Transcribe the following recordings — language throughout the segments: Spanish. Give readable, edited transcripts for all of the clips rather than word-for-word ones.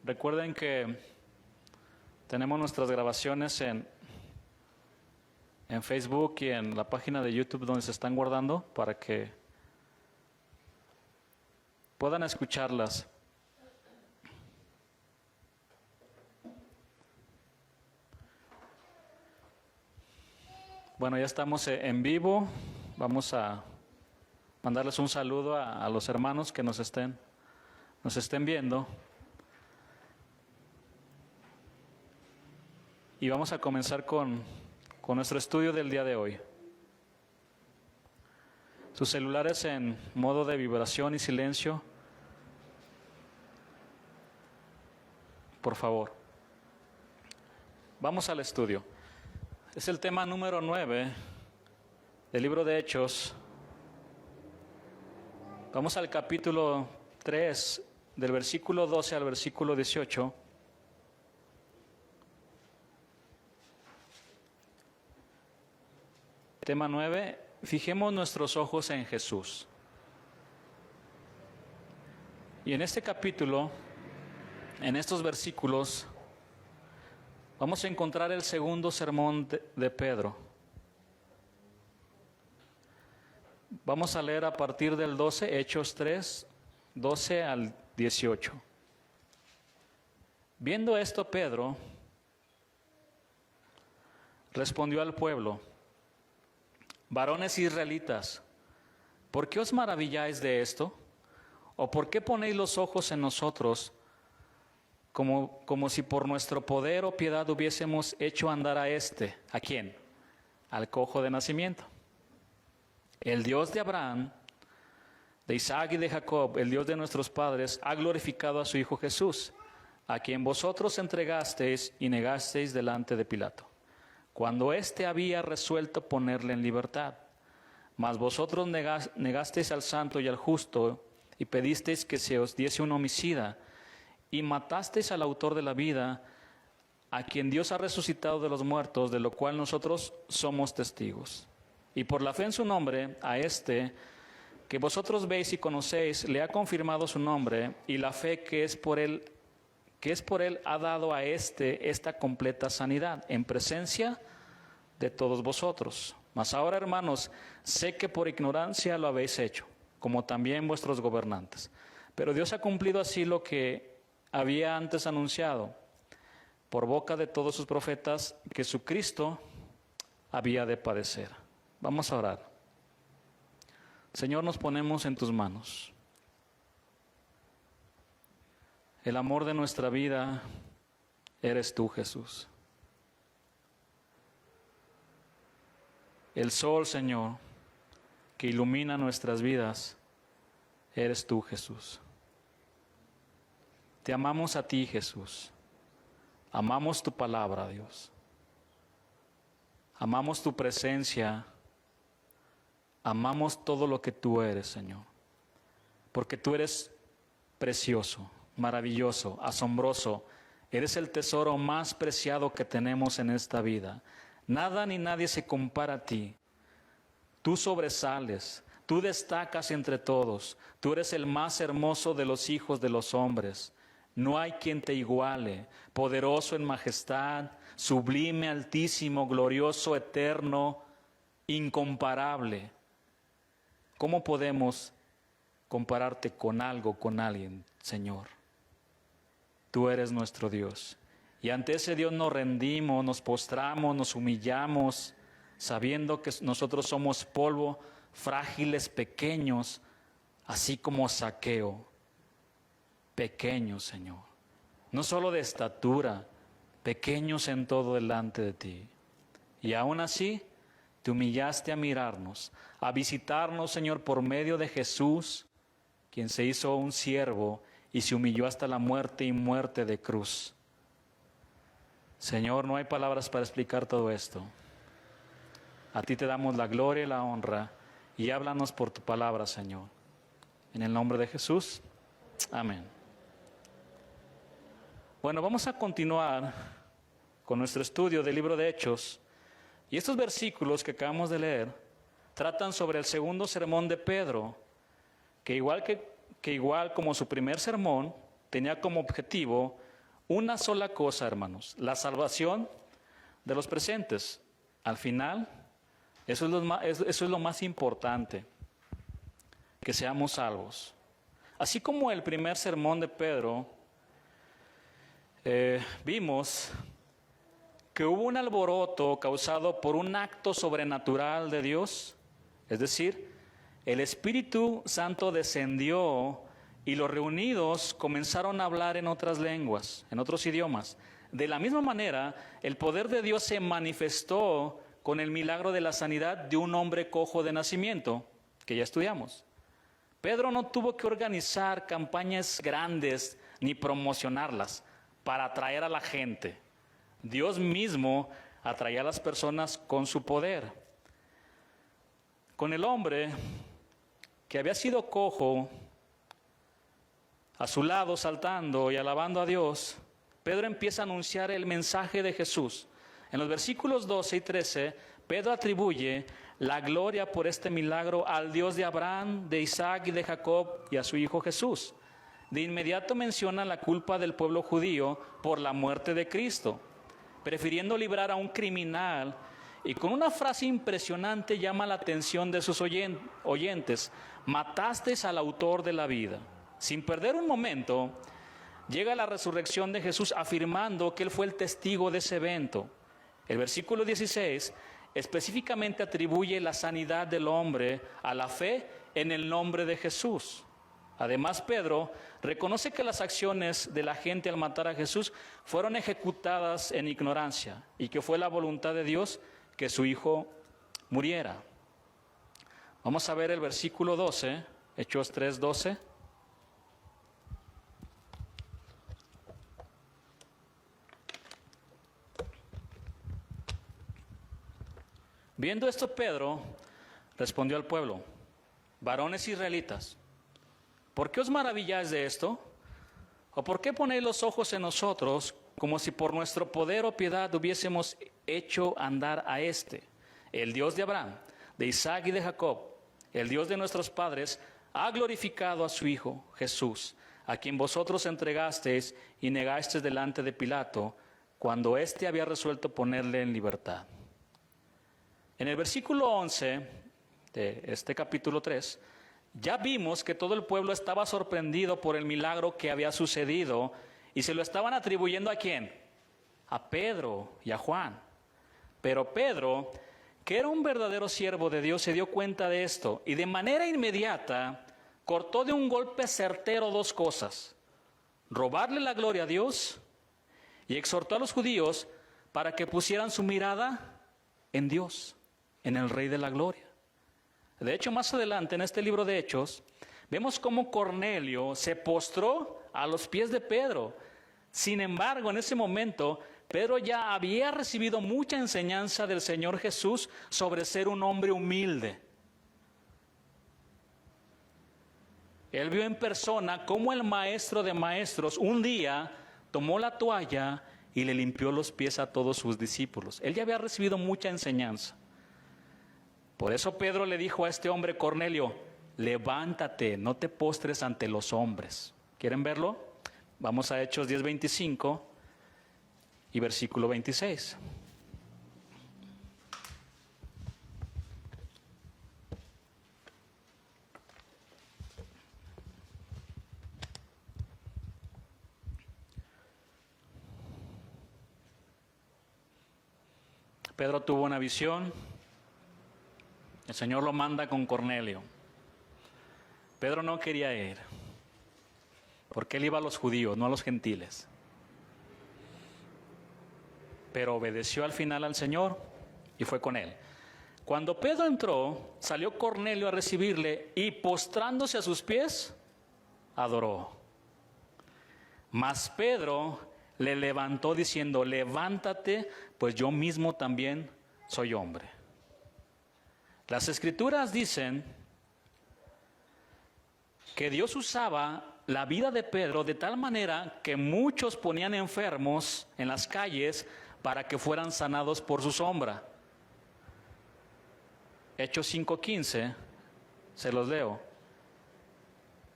Recuerden que tenemos nuestras grabaciones en Facebook y en la página de YouTube donde se están guardando para que puedan escucharlas. Bueno, ya estamos en vivo. Vamos a mandarles un saludo a los hermanos que nos estén viendo. Y vamos a comenzar con nuestro estudio del día de hoy. Sus celulares en modo de vibración y silencio. Por favor. Vamos al estudio. Es el tema número 9 del libro de Hechos. Vamos al capítulo 3, del versículo 12 al versículo 18. Tema 9, fijemos nuestros ojos en Jesús. Y en este capítulo, en estos versículos, vamos a encontrar el segundo sermón de Pedro. Vamos a leer a partir del 12, Hechos 3, 12 al 18. Viendo esto, Pedro respondió al pueblo: varones israelitas, ¿por qué os maravilláis de esto? ¿O por qué ponéis los ojos en nosotros, como si por nuestro poder o piedad hubiésemos hecho andar a este? ¿A quién? Al cojo de nacimiento. El Dios de Abraham, de Isaac y de Jacob, el Dios de nuestros padres, ha glorificado a su Hijo Jesús, a quien vosotros entregasteis y negasteis delante de Pilato, cuando éste había resuelto ponerle en libertad. Mas vosotros negasteis al santo y al justo, y pedisteis que se os diese un homicida, y matasteis al autor de la vida, a quien Dios ha resucitado de los muertos, de lo cual nosotros somos testigos. Y por la fe en su nombre, a este que vosotros veis y conocéis, le ha confirmado su nombre, y la fe que es por él ha dado a esta completa sanidad, en presencia de todos vosotros. Mas ahora, hermanos, sé que por ignorancia lo habéis hecho, como también vuestros gobernantes. Pero Dios ha cumplido así lo que había antes anunciado, por boca de todos sus profetas, que su Cristo había de padecer. Vamos a orar. Señor, nos ponemos en tus manos. El amor de nuestra vida eres tú, Jesús. El sol, Señor, que ilumina nuestras vidas, eres tú, Jesús. Te amamos a ti, Jesús. Amamos tu palabra, Dios. Amamos tu presencia. Amamos todo lo que tú eres, Señor. Porque tú eres precioso, maravilloso, asombroso. Eres el tesoro más preciado que tenemos en esta vida. Nada ni nadie se compara a ti. Tú sobresales, tú destacas entre todos. Tú eres el más hermoso de los hijos de los hombres. No hay quien te iguale, poderoso en majestad, sublime, altísimo, glorioso, eterno, incomparable. ¿Cómo podemos compararte con algo, con alguien, Señor? Tú eres nuestro Dios. Y ante ese Dios nos rendimos, nos postramos, nos humillamos, sabiendo que nosotros somos polvo, frágiles, pequeños, así como Zaqueo. Pequeños, Señor. No solo de estatura, pequeños en todo delante de ti. Y aún así, te humillaste a mirarnos, a visitarnos, Señor, por medio de Jesús, quien se hizo un siervo y se humilló hasta la muerte y muerte de cruz. Señor, no hay palabras para explicar todo esto. A ti te damos la gloria y la honra, y háblanos por tu palabra, Señor. En el nombre de Jesús, amén. Bueno, vamos a continuar con nuestro estudio del libro de Hechos. Y estos versículos que acabamos de leer tratan sobre el segundo sermón de Pedro, que igual como su primer sermón, tenía como objetivo una sola cosa, hermanos, la salvación de los presentes. Al final, eso es lo más importante, que seamos salvos. Así como el primer sermón de Pedro, vimos que hubo un alboroto causado por un acto sobrenatural de Dios, es decir, el Espíritu Santo descendió y los reunidos comenzaron a hablar en otras lenguas, en otros idiomas. De la misma manera, el poder de Dios se manifestó con el milagro de la sanidad de un hombre cojo de nacimiento, que ya estudiamos. Pedro no tuvo que organizar campañas grandes ni promocionarlas para atraer a la gente. Dios mismo atraía a las personas con su poder. Con el hombre que había sido cojo, a su lado saltando y alabando a Dios, Pedro empieza a anunciar el mensaje de Jesús. En los versículos 12 y 13, Pedro atribuye la gloria por este milagro al Dios de Abraham, de Isaac y de Jacob y a su hijo Jesús. De inmediato menciona la culpa del pueblo judío por la muerte de Cristo, prefiriendo librar a un criminal, y con una frase impresionante llama la atención de sus oyentes: matasteis al autor de la vida. Sin perder un momento, llega la resurrección de Jesús afirmando que Él fue el testigo de ese evento. El versículo 16 específicamente atribuye la sanidad del hombre a la fe en el nombre de Jesús. Además, Pedro reconoce que las acciones de la gente al matar a Jesús fueron ejecutadas en ignorancia y que fue la voluntad de Dios que su Hijo muriera. Vamos a ver el versículo 12, Hechos 3:12. Viendo esto, Pedro respondió al pueblo: varones israelitas, ¿por qué os maravilláis de esto? ¿O por qué ponéis los ojos en nosotros como si por nuestro poder o piedad hubiésemos hecho andar a el Dios de Abraham, de Isaac y de Jacob, el Dios de nuestros padres, ha glorificado a su Hijo Jesús, a quien vosotros entregasteis y negasteis delante de Pilato, cuando éste había resuelto ponerle en libertad? En el versículo 11 de este capítulo 3, ya vimos que todo el pueblo estaba sorprendido por el milagro que había sucedido y se lo estaban atribuyendo ¿a quién? A Pedro y a Juan. Pero Pedro, que era un verdadero siervo de Dios, se dio cuenta de esto y de manera inmediata cortó de un golpe certero dos cosas: robarle la gloria a Dios, y exhortó a los judíos para que pusieran su mirada en Dios, en el Rey de la Gloria. De hecho, más adelante en este libro de Hechos, vemos cómo Cornelio se postró a los pies de Pedro. Sin embargo, en ese momento, Pedro ya había recibido mucha enseñanza del Señor Jesús sobre ser un hombre humilde. Él vio en persona cómo el maestro de maestros un día tomó la toalla y le limpió los pies a todos sus discípulos. Él ya había recibido mucha enseñanza. Por eso Pedro le dijo a este hombre Cornelio: levántate, no te postres ante los hombres. ¿Quieren verlo? Vamos a Hechos 10:25 y versículo 26. Pedro tuvo una visión. El Señor lo manda con Cornelio. Pedro no quería ir, porque él iba a los judíos, no a los gentiles. Pero obedeció al final al Señor y fue con él. Cuando Pedro entró, salió Cornelio a recibirle y, postrándose a sus pies, adoró. Mas Pedro le levantó diciendo: levántate, pues yo mismo también soy hombre. Las Escrituras dicen que Dios usaba la vida de Pedro de tal manera que muchos ponían enfermos en las calles para que fueran sanados por su sombra. Hechos 5:15, se los leo.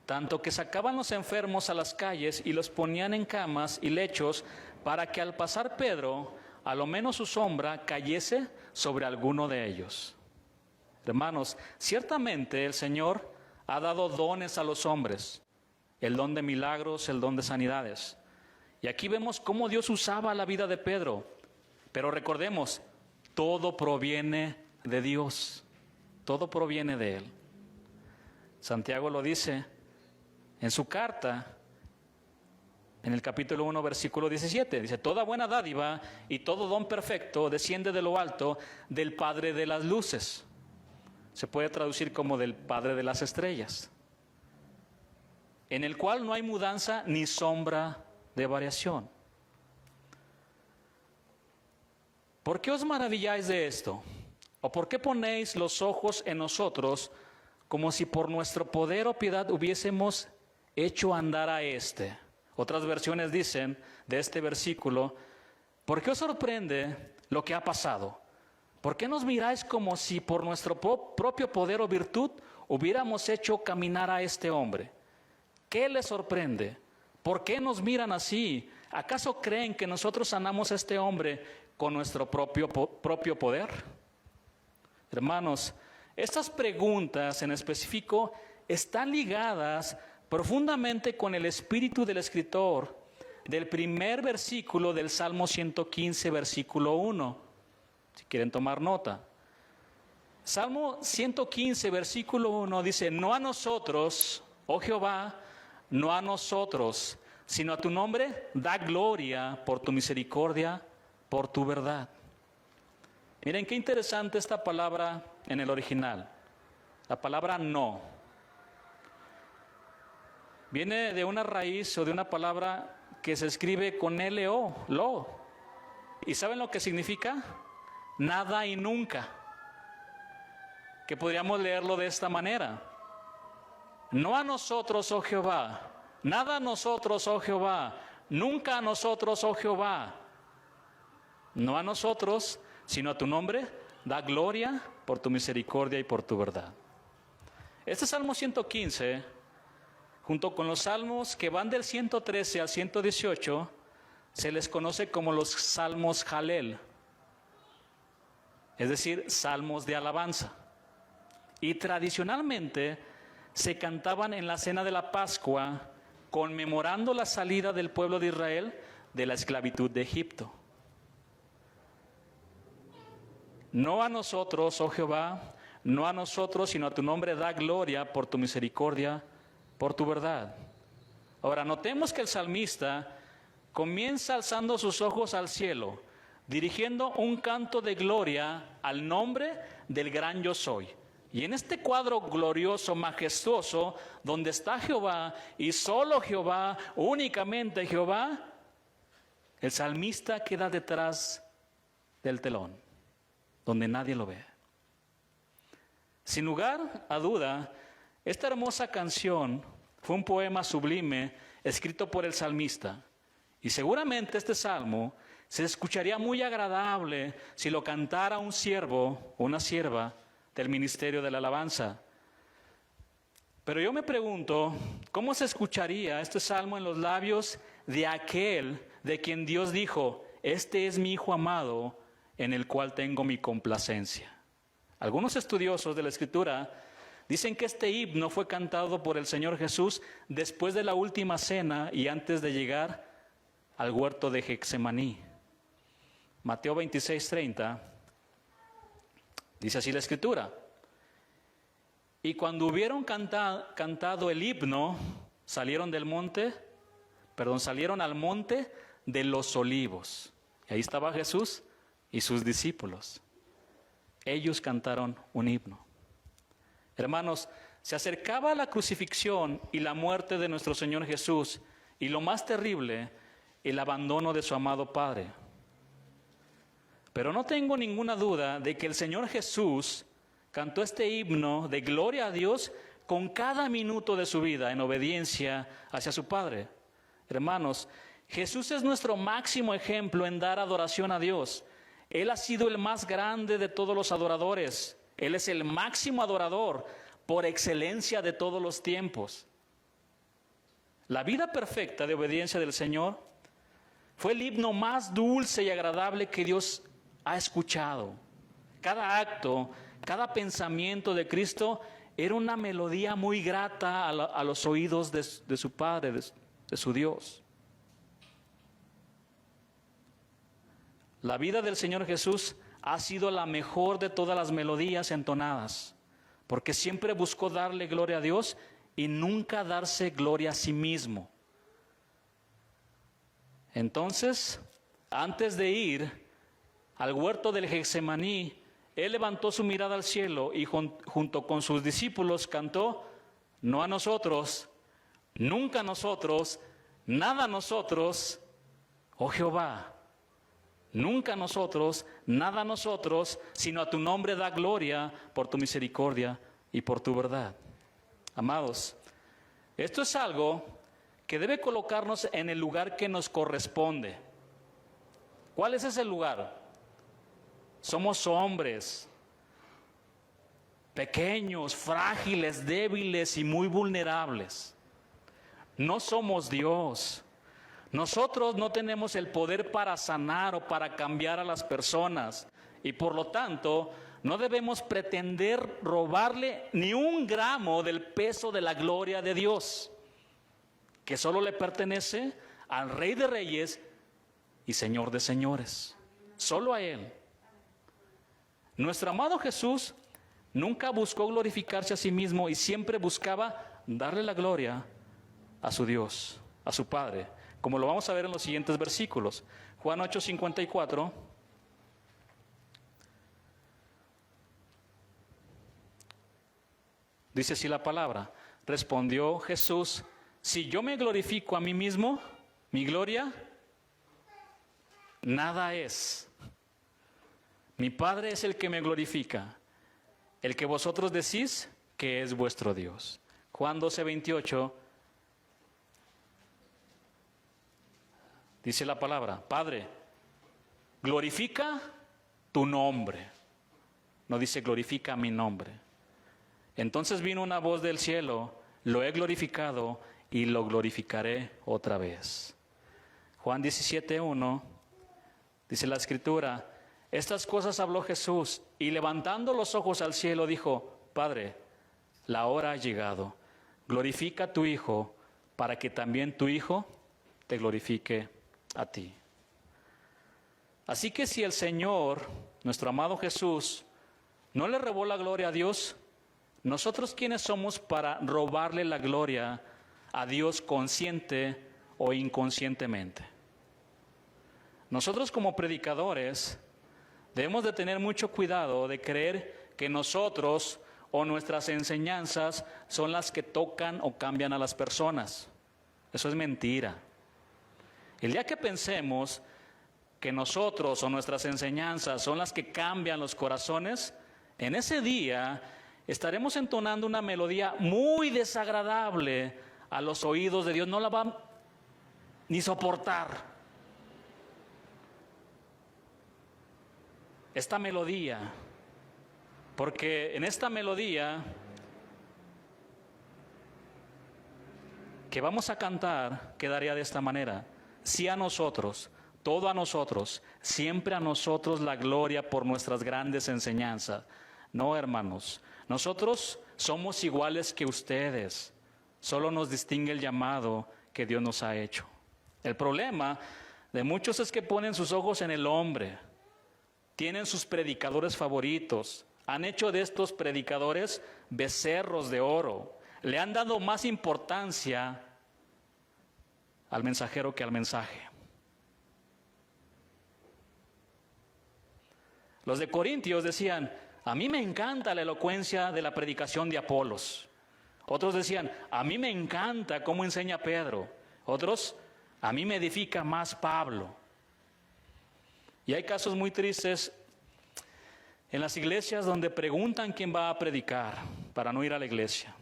tanto que sacaban los enfermos a las calles y los ponían en camas y lechos, para que al pasar Pedro, a lo menos su sombra cayese sobre alguno de ellos. Hermanos, ciertamente el Señor ha dado dones a los hombres, el don de milagros, el don de sanidades. Y aquí vemos cómo Dios usaba la vida de Pedro. Pero recordemos, todo proviene de Dios, todo proviene de Él. Santiago lo dice en su carta, en el capítulo 1, versículo 17, dice: toda buena dádiva y todo don perfecto desciende de lo alto, del Padre de las luces. Se puede traducir como del Padre de las estrellas, en el cual no hay mudanza ni sombra de variación. ¿Por qué os maravilláis de esto? ¿O por qué ponéis los ojos en nosotros, como si por nuestro poder o piedad hubiésemos hecho andar a éste? Otras versiones dicen de este versículo: ¿por qué os sorprende lo que ha pasado? ¿Por qué nos miráis como si por nuestro propio poder o virtud hubiéramos hecho caminar a este hombre? ¿Qué les sorprende? ¿Por qué nos miran así? ¿Acaso creen que nosotros sanamos a este hombre con nuestro propio poder? Hermanos, estas preguntas en específico están ligadas profundamente con el espíritu del escritor del primer versículo del Salmo 115, versículo 1. Si quieren tomar nota. Salmo 115, versículo 1 dice: no a nosotros, oh Jehová, no a nosotros, sino a tu nombre da gloria por tu misericordia, por tu verdad. Miren qué interesante esta palabra en el original. La palabra no viene de una raíz o de una palabra que se escribe con L-O, lo. ¿Y saben lo que significa? Nada y nunca. Que podríamos leerlo de esta manera: no a nosotros, oh Jehová, nada a nosotros, oh Jehová, nunca a nosotros, oh Jehová. No a nosotros, sino a tu nombre da gloria por tu misericordia y por tu verdad. Este Salmo 115, junto con los salmos que van del 113 al 118, se les conoce como los salmos Jalel, es decir, salmos de alabanza. Y tradicionalmente se cantaban en la cena de la Pascua, conmemorando la salida del pueblo de Israel de la esclavitud de Egipto. No a nosotros, oh Jehová, no a nosotros, sino a tu nombre da gloria por tu misericordia, por tu verdad. Ahora, notemos que el salmista comienza alzando sus ojos al cielo, dirigiendo un canto de gloria al nombre del gran yo soy. Y en este cuadro glorioso, majestuoso, donde está Jehová y solo Jehová, únicamente Jehová, el salmista queda detrás del telón, donde nadie lo ve. Sin lugar a duda, esta hermosa canción fue un poema sublime escrito por el salmista. Y seguramente este salmo se escucharía muy agradable si lo cantara un siervo o una sierva del ministerio de la alabanza. Pero yo me pregunto, ¿cómo se escucharía este salmo en los labios de aquel de quien Dios dijo: este es mi Hijo amado, en el cual tengo mi complacencia? Algunos estudiosos de la Escritura dicen que este himno fue cantado por el Señor Jesús después de la última cena y antes de llegar al huerto de Getsemaní. Mateo 26:30 dice así la Escritura: y cuando hubieron cantado el himno, salieron al monte de los Olivos. Y ahí estaba Jesús y sus discípulos. Ellos cantaron un himno. Hermanos, se acercaba la crucifixión y la muerte de nuestro Señor Jesús, y lo más terrible, el abandono de su amado Padre. Pero no tengo ninguna duda de que el Señor Jesús cantó este himno de gloria a Dios con cada minuto de su vida en obediencia hacia su Padre. Hermanos, Jesús es nuestro máximo ejemplo en dar adoración a Dios. Él ha sido el más grande de todos los adoradores. Él es el máximo adorador por excelencia de todos los tiempos. La vida perfecta de obediencia del Señor fue el himno más dulce y agradable que Dios ha escuchado. Cada acto, cada pensamiento de Cristo era una melodía muy grata a los oídos de su Padre, de su Dios. La vida del Señor Jesús ha sido la mejor de todas las melodías entonadas, porque siempre buscó darle gloria a Dios y nunca darse gloria a sí mismo. Entonces, antes de ir al huerto del Getsemaní, Él levantó su mirada al cielo y junto con sus discípulos cantó: no a nosotros, nunca a nosotros, nada a nosotros, oh Jehová. Nunca a nosotros, nada a nosotros, sino a tu nombre da gloria por tu misericordia y por tu verdad. Amados, esto es algo que debe colocarnos en el lugar que nos corresponde. ¿Cuál es ese lugar? Somos hombres pequeños, frágiles, débiles y muy vulnerables. No somos Dios. Nosotros no tenemos el poder para sanar o para cambiar a las personas y por lo tanto no debemos pretender robarle ni un gramo del peso de la gloria de Dios, que solo le pertenece al Rey de Reyes y Señor de Señores, solo a Él. Nuestro amado Jesús nunca buscó glorificarse a sí mismo y siempre buscaba darle la gloria a su Dios, a su Padre, como lo vamos a ver en los siguientes versículos. Juan 8:54. Dice así la palabra: respondió Jesús: si yo me glorifico a mí mismo, mi gloria nada es. Mi Padre es el que me glorifica, el que vosotros decís que es vuestro Dios. Juan 12:28. Dice la palabra: Padre, glorifica tu nombre. No dice glorifica mi nombre. Entonces vino una voz del cielo: lo he glorificado y lo glorificaré otra vez. Juan 17:1 dice la Escritura: estas cosas habló Jesús y levantando los ojos al cielo dijo: Padre, la hora ha llegado. Glorifica a tu Hijo para que también tu Hijo te glorifique a ti. Así que si el Señor, nuestro amado Jesús, no le robó la gloria a Dios, ¿nosotros quiénes somos para robarle la gloria a Dios consciente o inconscientemente? Nosotros como predicadores debemos de tener mucho cuidado de creer que nosotros o nuestras enseñanzas son las que tocan o cambian a las personas. Eso es mentira. El día que pensemos que nosotros o nuestras enseñanzas son las que cambian los corazones, en ese día estaremos entonando una melodía muy desagradable a los oídos de Dios. No la va ni soportar. Esta melodía, porque en esta melodía que vamos a cantar quedaría de esta manera: sí a nosotros, todo a nosotros, siempre a nosotros la gloria por nuestras grandes enseñanzas. No, hermanos, nosotros somos iguales que ustedes, solo nos distingue el llamado que Dios nos ha hecho. El problema de muchos es que ponen sus ojos en el hombre, tienen sus predicadores favoritos, han hecho de estos predicadores becerros de oro, le han dado más importancia al mensajero que al mensaje. Los de Corintios decían: a mí me encanta la elocuencia de la predicación de Apolos. Otros decían: a mí me encanta cómo enseña Pedro. Otros: a mí me edifica más Pablo. Y hay casos muy tristes en las iglesias donde preguntan quién va a predicar para no ir a la iglesia.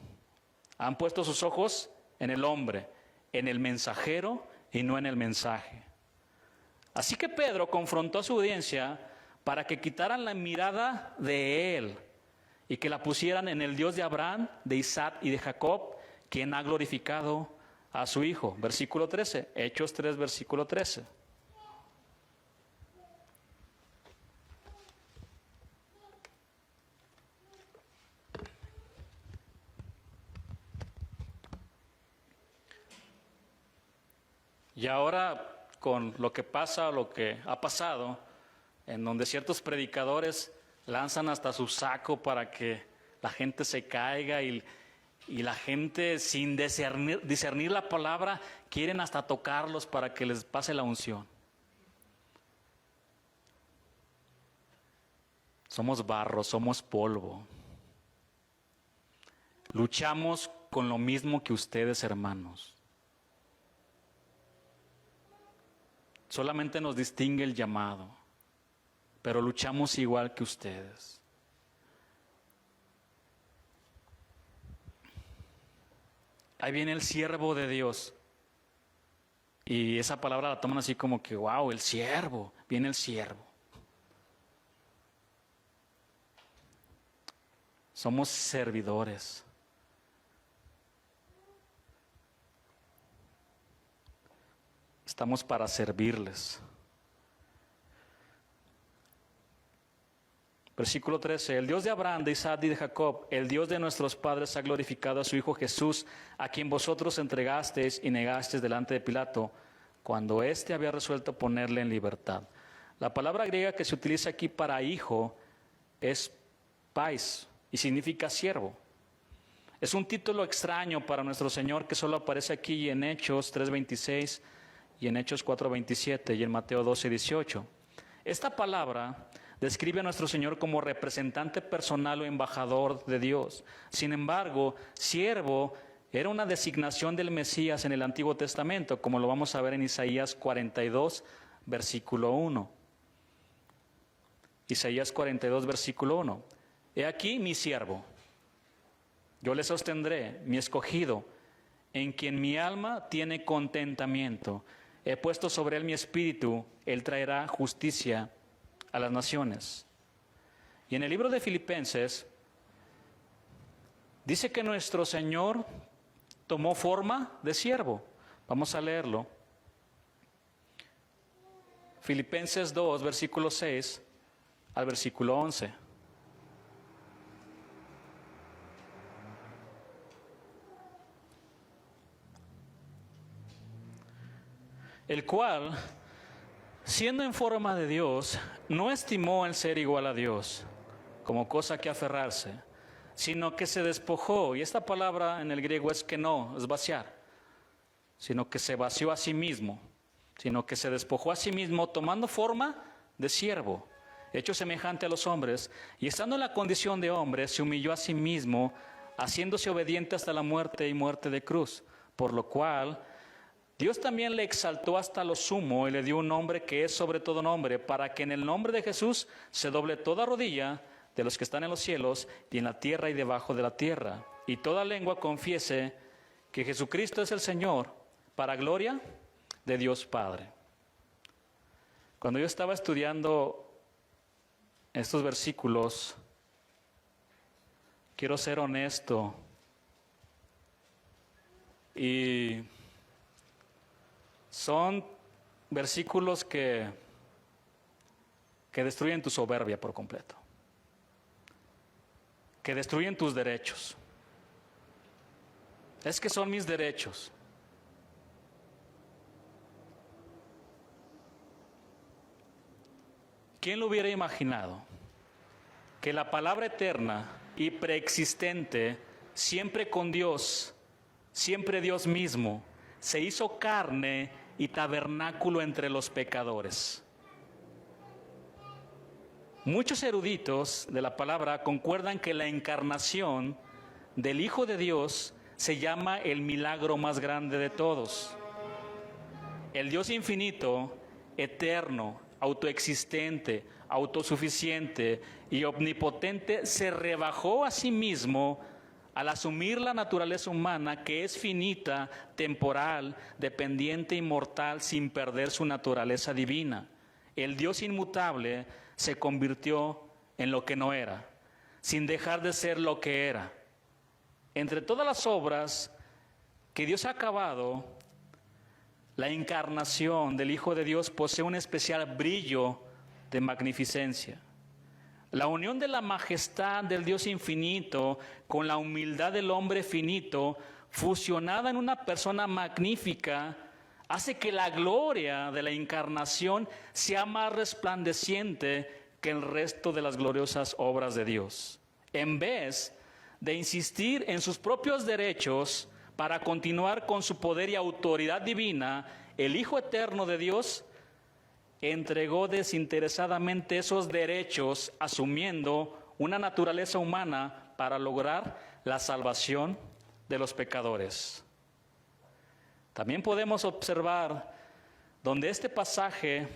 Han puesto sus ojos en el hombre, en el mensajero y no en el mensaje. Así que Pedro confrontó a su audiencia para que quitaran la mirada de él y que la pusieran en el Dios de Abraham, de Isaac y de Jacob, quien ha glorificado a su Hijo. Versículo 13, Hechos 3, versículo 13. Y ahora, con lo que pasa, lo que ha pasado, en donde ciertos predicadores lanzan hasta su saco para que la gente se caiga y la gente sin discernir la palabra, quieren hasta tocarlos para que les pase la unción. Somos barro, somos polvo. Luchamos con lo mismo que ustedes, hermanos. Solamente nos distingue el llamado, pero luchamos igual que ustedes. Ahí viene el siervo de Dios. Y esa palabra la toman así como que, wow, el siervo, viene el siervo. Somos servidores. Estamos para servirles. Versículo 13, el Dios de Abraham, de Isaac y de Jacob, el Dios de nuestros padres ha glorificado a su Hijo Jesús, a quien vosotros entregasteis y negasteis delante de Pilato, cuando éste había resuelto ponerle en libertad. La palabra griega que se utiliza aquí para hijo es pais y significa siervo. Es un título extraño para nuestro Señor que solo aparece aquí en Hechos 3:26 y en Hechos 4:27 y en Mateo 12:18. Esta palabra describe a nuestro Señor como representante personal o embajador de Dios. Sin embargo, siervo era una designación del Mesías en el Antiguo Testamento, como lo vamos a ver en Isaías 42, versículo 1. Isaías 42, versículo 1. He aquí mi siervo, yo le sostendré, mi escogido, en quien mi alma tiene contentamiento. He puesto sobre él mi espíritu, él traerá justicia a las naciones. Y en el libro de Filipenses dice que nuestro Señor tomó forma de siervo. Vamos a leerlo. Filipenses 2, versículo 6 al versículo 11. El cual, siendo en forma de Dios, no estimó el ser igual a Dios como cosa que aferrarse, sino que se despojó, y esta palabra en el griego es keno, es vaciar, sino que se vació a sí mismo, sino que se despojó a sí mismo tomando forma de siervo, hecho semejante a los hombres, y estando en la condición de hombre, se humilló a sí mismo, haciéndose obediente hasta la muerte y muerte de cruz, por lo cual Dios también le exaltó hasta lo sumo y le dio un nombre que es sobre todo nombre, para que en el nombre de Jesús se doble toda rodilla de los que están en los cielos y en la tierra y debajo de la tierra, y toda lengua confiese que Jesucristo es el Señor, para gloria de Dios Padre. Cuando yo estaba estudiando estos versículos, quiero ser honesto y son versículos que destruyen tu soberbia por completo, que destruyen tus derechos. Es que son mis derechos. ¿Quién lo hubiera imaginado? Que la palabra eterna y preexistente, siempre con Dios, siempre Dios mismo, se hizo carne y tabernáculo entre los pecadores. Muchos eruditos de la palabra concuerdan que la encarnación del Hijo de Dios se llama el milagro más grande de todos. El Dios infinito, eterno, autoexistente, autosuficiente y omnipotente se rebajó a sí mismo al asumir la naturaleza humana, que es finita, temporal, dependiente y mortal, sin perder su naturaleza divina. El Dios inmutable se convirtió en lo que no era, sin dejar de ser lo que era. Entre todas las obras que Dios ha acabado, la encarnación del Hijo de Dios posee un especial brillo de magnificencia. La unión de la majestad del Dios infinito con la humildad del hombre finito, fusionada en una persona magnífica, hace que la gloria de la encarnación sea más resplandeciente que el resto de las gloriosas obras de Dios. En vez de insistir en sus propios derechos para continuar con su poder y autoridad divina, el Hijo eterno de Dios entregó desinteresadamente esos derechos, asumiendo una naturaleza humana para lograr la salvación de los pecadores. También podemos observar donde este pasaje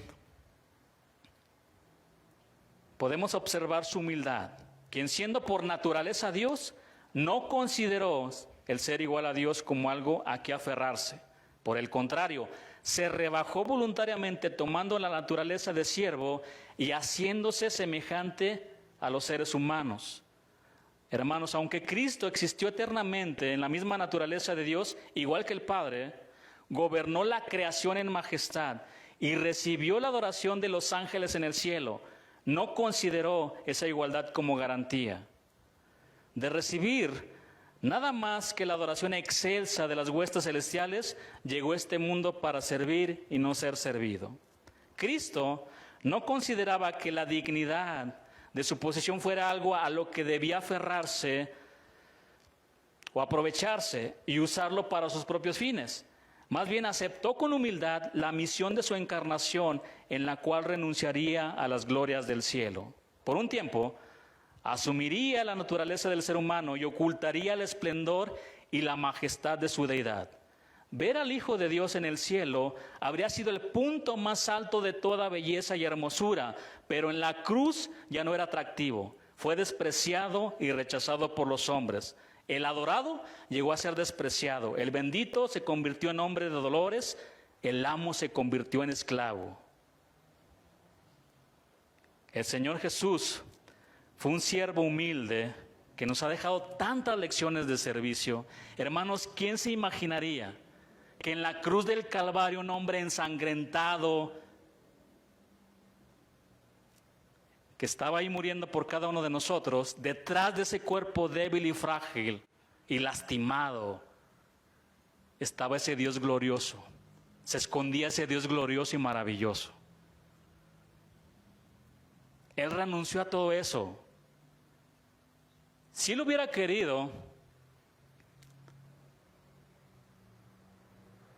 podemos observar su humildad, quien siendo por naturaleza Dios, no consideró el ser igual a Dios como algo a que aferrarse. Por el contrario, se rebajó voluntariamente tomando la naturaleza de siervo y haciéndose semejante a los seres humanos. Hermanos, aunque Cristo existió eternamente en la misma naturaleza de Dios, igual que el Padre, gobernó la creación en majestad y recibió la adoración de los ángeles en el cielo. No consideró esa igualdad como garantía de recibir nada más que la adoración excelsa de las huestes celestiales. Llegó a este mundo para servir y no ser servido. Cristo no consideraba que la dignidad de su posición fuera algo a lo que debía aferrarse o aprovecharse y usarlo para sus propios fines. Más bien aceptó con humildad la misión de su encarnación, en la cual renunciaría a las glorias del cielo. Por un tiempo, asumiría la naturaleza del ser humano y ocultaría el esplendor y la majestad de su deidad. Ver al Hijo de Dios en el cielo habría sido el punto más alto de toda belleza y hermosura, pero en la cruz ya no era atractivo. Fue despreciado y rechazado por los hombres. El adorado llegó a ser despreciado. El bendito se convirtió en hombre de dolores. El amo se convirtió en esclavo. El Señor Jesús fue un siervo humilde que nos ha dejado tantas lecciones de servicio. Hermanos, ¿quién se imaginaría que en la cruz del Calvario un hombre ensangrentado, que estaba ahí muriendo por cada uno de nosotros, detrás de ese cuerpo débil y frágil y lastimado, estaba ese Dios glorioso? Se escondía ese Dios glorioso y maravilloso. Él renunció a todo eso. Si él hubiera querido,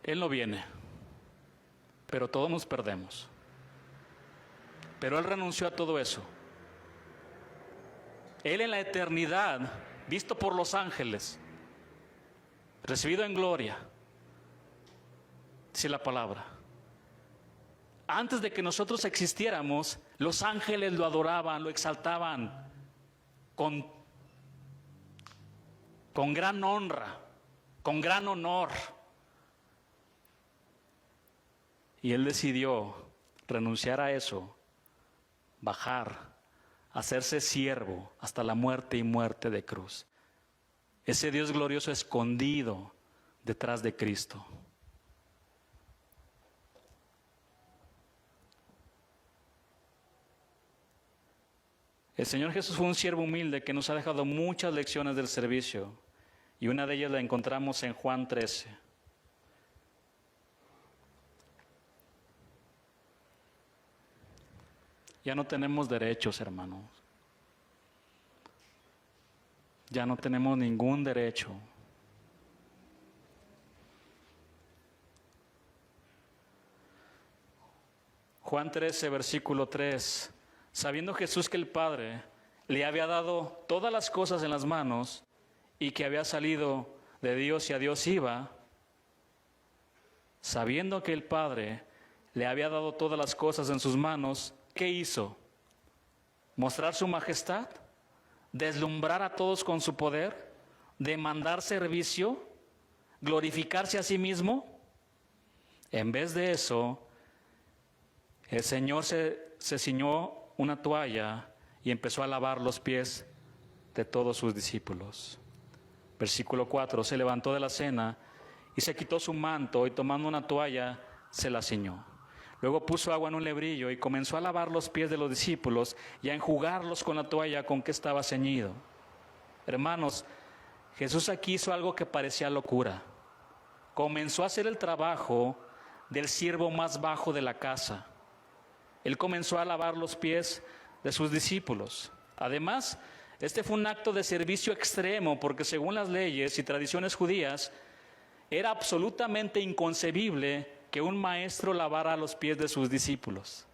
él no viene, pero todos nos perdemos. Pero él renunció a todo eso. Él en la eternidad, visto por los ángeles, recibido en gloria, dice la palabra. Antes de que nosotros existiéramos, los ángeles lo adoraban, lo exaltaban con gran honra, con gran honor. Y él decidió renunciar a eso, bajar, hacerse siervo hasta la muerte y muerte de cruz. Ese Dios glorioso escondido detrás de Cristo. El Señor Jesús fue un siervo humilde que nos ha dejado muchas lecciones del servicio, y una de ellas la encontramos en Juan 13. Ya no tenemos derechos, hermanos. Ya no tenemos ningún derecho. Juan 13, versículo 3. Sabiendo Jesús que el Padre le había dado todas las cosas en las manos y que había salido de Dios y a Dios iba, sabiendo que el Padre le había dado todas las cosas en sus manos, ¿qué hizo? ¿Mostrar su majestad? ¿Deslumbrar a todos con su poder? ¿Demandar servicio? ¿Glorificarse a sí mismo? En vez de eso, el Señor se ciñó una toalla y empezó a lavar los pies de todos sus discípulos. Versículo 4, se levantó de la cena y se quitó su manto y tomando una toalla se la ciñó. Luego puso agua en un lebrillo y comenzó a lavar los pies de los discípulos y a enjugarlos con la toalla con que estaba ceñido. Hermanos, Jesús aquí hizo algo que parecía locura. Comenzó a hacer el trabajo del siervo más bajo de la casa. Él comenzó a lavar los pies de sus discípulos. Además, este fue un acto de servicio extremo porque según las leyes y tradiciones judías, era absolutamente inconcebible que un maestro lavara los pies de sus discípulos.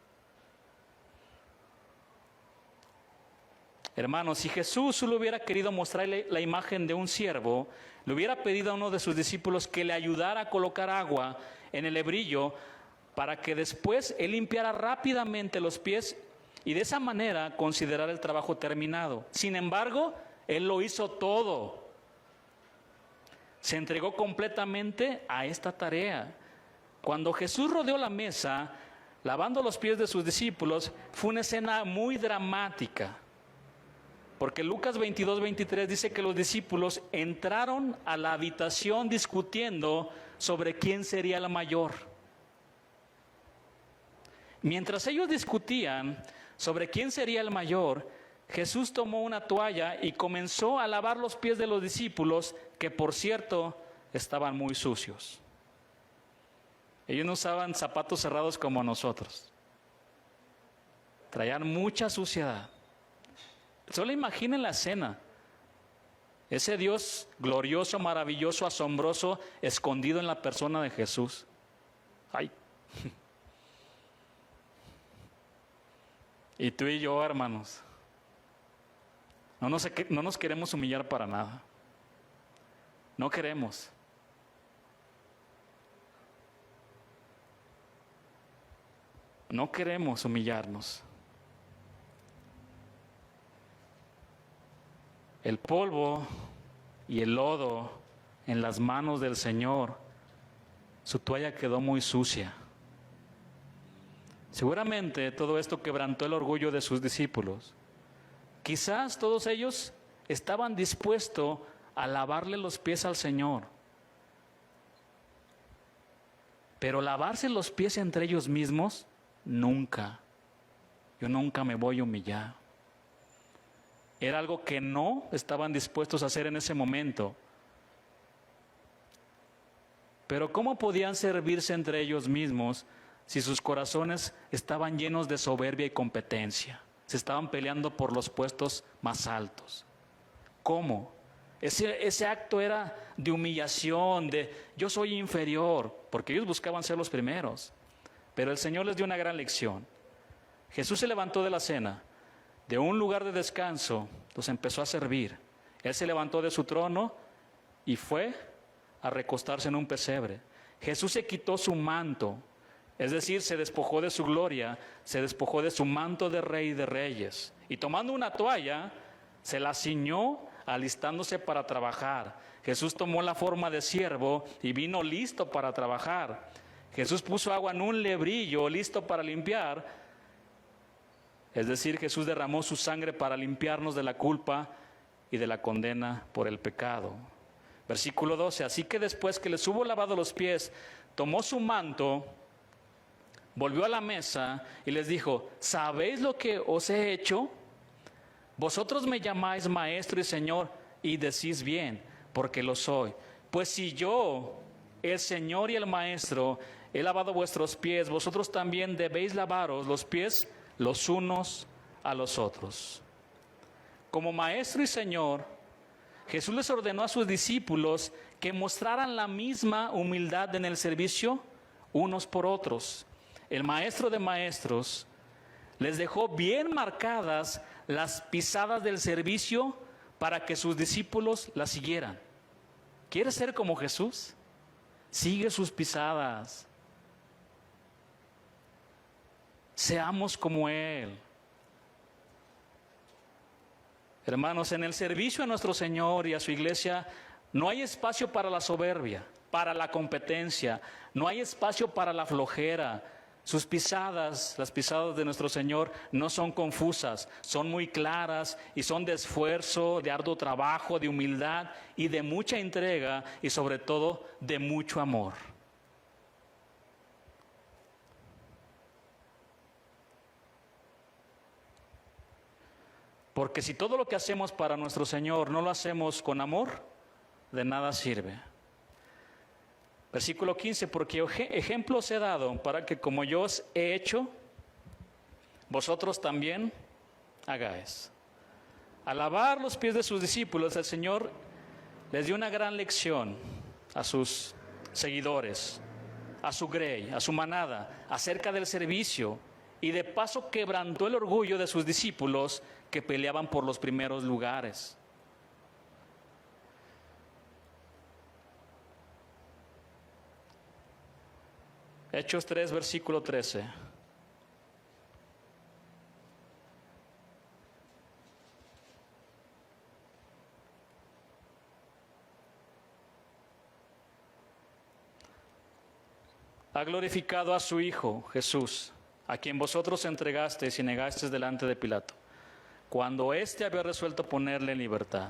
Hermanos, si Jesús solo hubiera querido mostrarle la imagen de un siervo, le hubiera pedido a uno de sus discípulos que le ayudara a colocar agua en el lebrillo para que después él limpiara rápidamente los pies y de esa manera considerar el trabajo terminado. Sin embargo, él lo hizo todo. Se entregó completamente a esta tarea. Cuando Jesús rodeó la mesa, lavando los pies de sus discípulos, fue una escena muy dramática. Porque Lucas 22-23 dice que los discípulos entraron a la habitación discutiendo sobre quién sería el mayor. Mientras ellos discutían sobre quién sería el mayor, Jesús tomó una toalla y comenzó a lavar los pies de los discípulos, que por cierto estaban muy sucios. Ellos no usaban zapatos cerrados como nosotros. Traían mucha suciedad. Solo imaginen la escena. Ese Dios glorioso, maravilloso, asombroso, escondido en la persona de Jesús. ¡Ay! Y tú y yo, hermanos, no nos queremos humillar para nada. No queremos. No queremos humillarnos. El polvo y el lodo en las manos del Señor, su toalla quedó muy sucia. Seguramente todo esto quebrantó el orgullo de sus discípulos. Quizás todos ellos estaban dispuestos a lavarle los pies al Señor. Pero lavarse los pies entre ellos mismos, nunca. Yo nunca me voy a humillar. Era algo que no estaban dispuestos a hacer en ese momento. Pero ¿cómo podían servirse entre ellos mismos si sus corazones estaban llenos de soberbia y competencia? Se estaban peleando por los puestos más altos. ¿Cómo? Ese acto era de humillación, de yo soy inferior, porque ellos buscaban ser los primeros. Pero el Señor les dio una gran lección. Jesús se levantó de la cena, de un lugar de descanso, los empezó a servir. Él se levantó de su trono y fue a recostarse en un pesebre. Jesús se quitó su manto, es decir, se despojó de su gloria, se despojó de su manto de rey de reyes. Y tomando una toalla, se la ciñó alistándose para trabajar. Jesús tomó la forma de siervo y vino listo para trabajar. Jesús puso agua en un lebrillo listo para limpiar. Es decir, Jesús derramó su sangre para limpiarnos de la culpa y de la condena por el pecado. Versículo 12, así que después que les hubo lavado los pies, tomó su manto, volvió a la mesa y les dijo, ¿sabéis lo que os he hecho? Vosotros me llamáis maestro y señor y decís bien, porque lo soy. Pues si yo, el Señor y el maestro, he lavado vuestros pies, vosotros también debéis lavaros los pies los unos a los otros. Como maestro y señor, Jesús les ordenó a sus discípulos que mostraran la misma humildad en el servicio unos por otros. El maestro de maestros les dejó bien marcadas las pisadas del servicio para que sus discípulos las siguieran. ¿Quieres ser como Jesús? Sigue sus pisadas. Seamos como Él. Hermanos, en el servicio a nuestro Señor y a su iglesia no hay espacio para la soberbia, para la competencia, no hay espacio para la flojera, Sus pisadas, las pisadas de nuestro Señor, no son confusas, son muy claras y son de esfuerzo, de arduo trabajo, de humildad y de mucha entrega y sobre todo de mucho amor. Porque si todo lo que hacemos para nuestro Señor no lo hacemos con amor, de nada sirve. Versículo 15, porque ejemplos he dado para que como yo os he hecho, vosotros también hagáis. Al lavar los pies de sus discípulos, el Señor les dio una gran lección a sus seguidores, a su grey, a su manada, acerca del servicio, y de paso quebrantó el orgullo de sus discípulos que peleaban por los primeros lugares. Hechos 3, versículo 13. Ha glorificado a su Hijo, Jesús, a quien vosotros entregasteis y negasteis delante de Pilato, cuando éste había resuelto ponerle en libertad.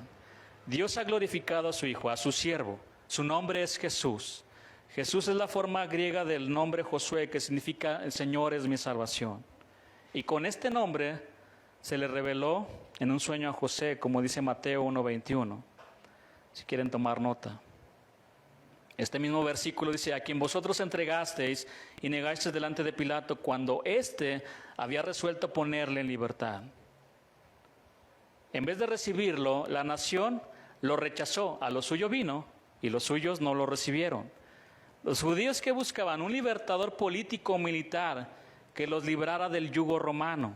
Dios ha glorificado a su Hijo, a su siervo. Su nombre es Jesús. Jesús es la forma griega del nombre Josué, que significa el Señor es mi salvación. Y con este nombre se le reveló en un sueño a José, como dice Mateo 1:21, si quieren tomar nota. Este mismo versículo dice, a quien vosotros entregasteis y negasteis delante de Pilato, cuando éste había resuelto ponerle en libertad. En vez de recibirlo, la nación lo rechazó, a lo suyo vino y los suyos no lo recibieron. Los judíos que buscaban un libertador político o militar que los librara del yugo romano,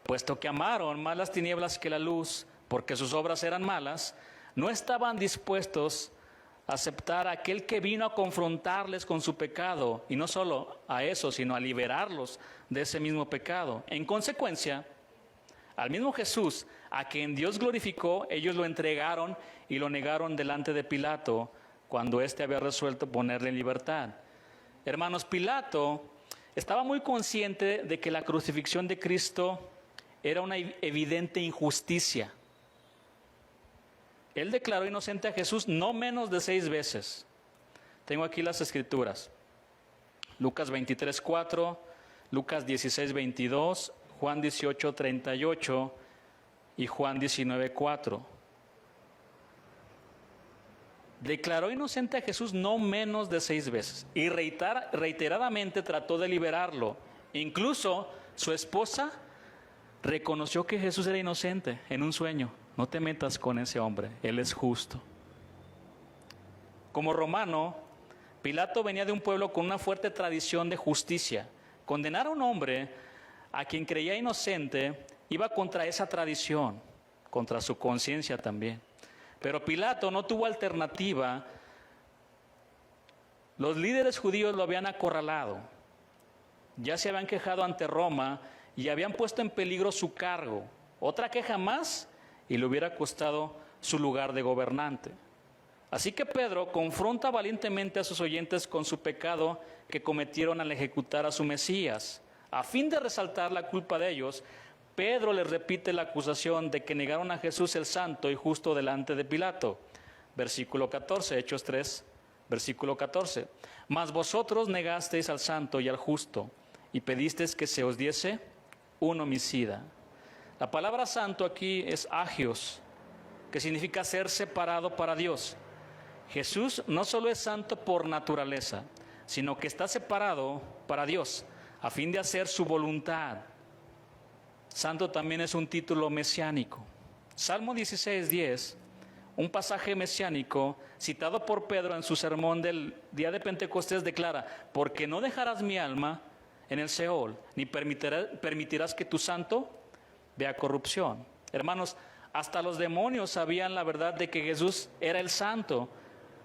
puesto que amaron más las tinieblas que la luz, porque sus obras eran malas, no estaban dispuestos a aceptar a aquel que vino a confrontarles con su pecado, y no solo a eso, sino a liberarlos de ese mismo pecado. En consecuencia, al mismo Jesús, a quien Dios glorificó, ellos lo entregaron y lo negaron delante de Pilato, cuando éste había resuelto ponerle en libertad. Hermanos, Pilato estaba muy consciente de que la crucifixión de Cristo era una evidente injusticia. Él declaró inocente a Jesús no menos de 6 veces. Tengo aquí las escrituras. Lucas 23:4, Lucas 16:22, Juan 18:38 y Juan 19:4. Declaró inocente a Jesús no menos de 6 veces y reiteradamente trató de liberarlo. Incluso su esposa reconoció que Jesús era inocente en un sueño. No te metas con ese hombre, él es justo. Como romano, Pilato venía de un pueblo con una fuerte tradición de justicia. Condenar a un hombre a quien creía inocente iba contra esa tradición, contra su conciencia también. Pero Pilato no tuvo alternativa. Los líderes judíos lo habían acorralado. Ya se habían quejado ante Roma y habían puesto en peligro su cargo. Otra queja más y le hubiera costado su lugar de gobernante. Así que Pedro confronta valientemente a sus oyentes con su pecado que cometieron al ejecutar a su Mesías. A fin de resaltar la culpa de ellos, Pedro les repite la acusación de que negaron a Jesús el santo y justo delante de Pilato. Versículo 14, Hechos 3, versículo 14. Mas vosotros negasteis al santo y al justo, y pedisteis que se os diese un homicida. La palabra santo aquí es agios, que significa ser separado para Dios. Jesús no solo es santo por naturaleza, sino que está separado para Dios, a fin de hacer su voluntad. Santo también es un título mesiánico. Salmo 16:10, un pasaje mesiánico citado por Pedro en su sermón del día de Pentecostés, declara: porque no dejarás mi alma en el Seol, ni permitirás que tu santo vea corrupción. Hermanos, hasta los demonios sabían la verdad de que Jesús era el santo.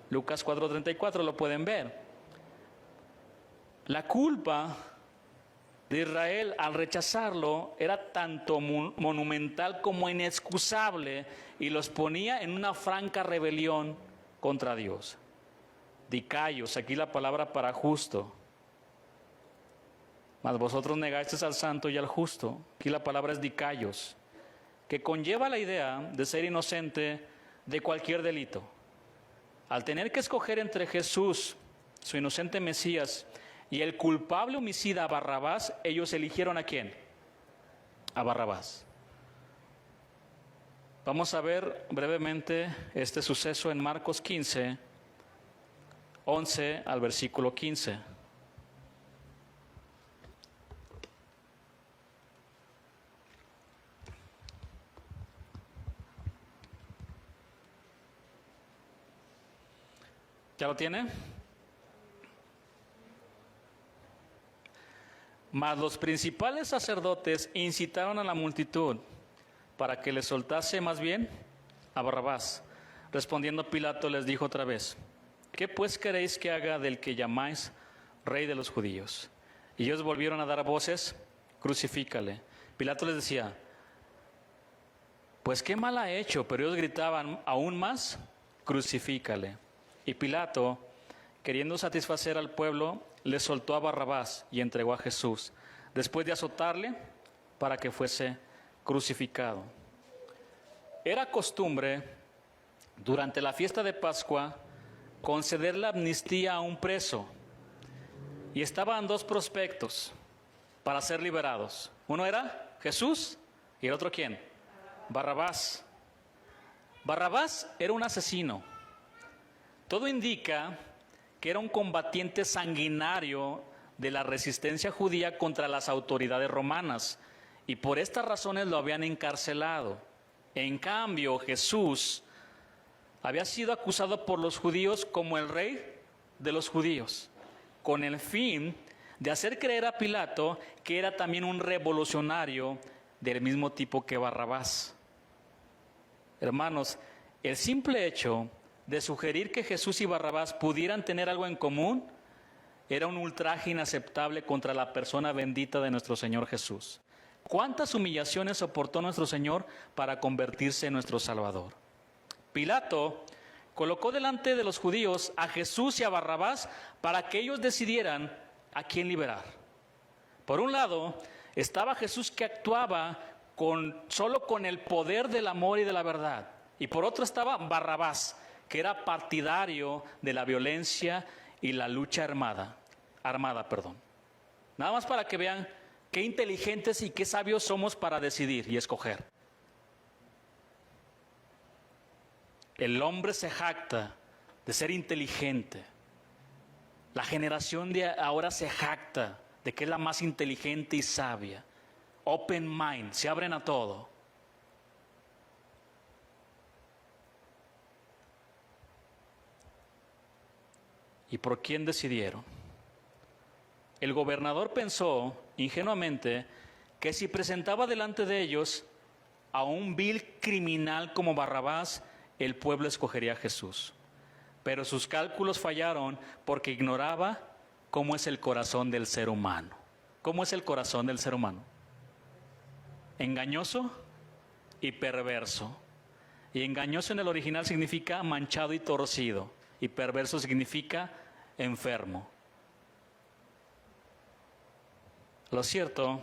Lucas 4:34 lo pueden ver. La culpa de Israel al rechazarlo era tanto monumental como inexcusable y los ponía en una franca rebelión contra Dios. Dikaios, aquí la palabra para justo. mas vosotros negasteis al santo y al justo. Aquí la palabra es dikaios, que conlleva la idea de ser inocente de cualquier delito. Al tener que escoger entre Jesús, su inocente Mesías, y el culpable homicida Barrabás, ellos eligieron ¿a quién? A Barrabás. Vamos a ver brevemente este suceso en Marcos 15, 11 al versículo 15. ¿Ya lo tiene? Mas los principales sacerdotes incitaron a la multitud para que le soltase más bien a Barrabás. Respondiendo Pilato les dijo otra vez: ¿qué pues queréis que haga del que llamáis rey de los judíos? Y ellos volvieron a dar voces: crucifícale. Pilato les decía: pues qué mal ha hecho. Pero ellos gritaban aún más: crucifícale. Y Pilato, queriendo satisfacer al pueblo, le soltó a Barrabás y entregó a Jesús, después de azotarle para que fuese crucificado. Era costumbre, durante la fiesta de Pascua, conceder la amnistía a un preso. Y estaban dos prospectos para ser liberados. Uno era Jesús y el otro ¿quién? Barrabás. Barrabás era un asesino. Todo indica que era un combatiente sanguinario de la resistencia judía contra las autoridades romanas, y por estas razones lo habían encarcelado. En cambio, Jesús había sido acusado por los judíos como el rey de los judíos, con el fin de hacer creer a Pilato que era también un revolucionario del mismo tipo que Barrabás. Hermanos, el simple hecho de sugerir que Jesús y Barrabás pudieran tener algo en común era un ultraje inaceptable contra la persona bendita de nuestro Señor Jesús. ¿Cuántas humillaciones soportó nuestro Señor para convertirse en nuestro Salvador? Pilato colocó delante de los judíos a Jesús y a Barrabás para que ellos decidieran a quién liberar. Por un lado, estaba Jesús, que actuaba solo con el poder del amor y de la verdad. Y por otro estaba Barrabás, que era partidario de la violencia y la lucha armada. Nada más para que vean qué inteligentes y qué sabios somos para decidir y escoger. El hombre se jacta de ser inteligente. La generación de ahora se jacta de que es la más inteligente y sabia. Open mind, se abren a todo. ¿Y por quién decidieron? El gobernador pensó ingenuamente que si presentaba delante de ellos a un vil criminal como Barrabás, el pueblo escogería a Jesús. Pero sus cálculos fallaron porque ignoraba cómo es el corazón del ser humano. ¿Cómo es el corazón del ser humano? Engañoso y perverso. Y engañoso en el original significa manchado y torcido. Y perverso significa enfermo. Lo cierto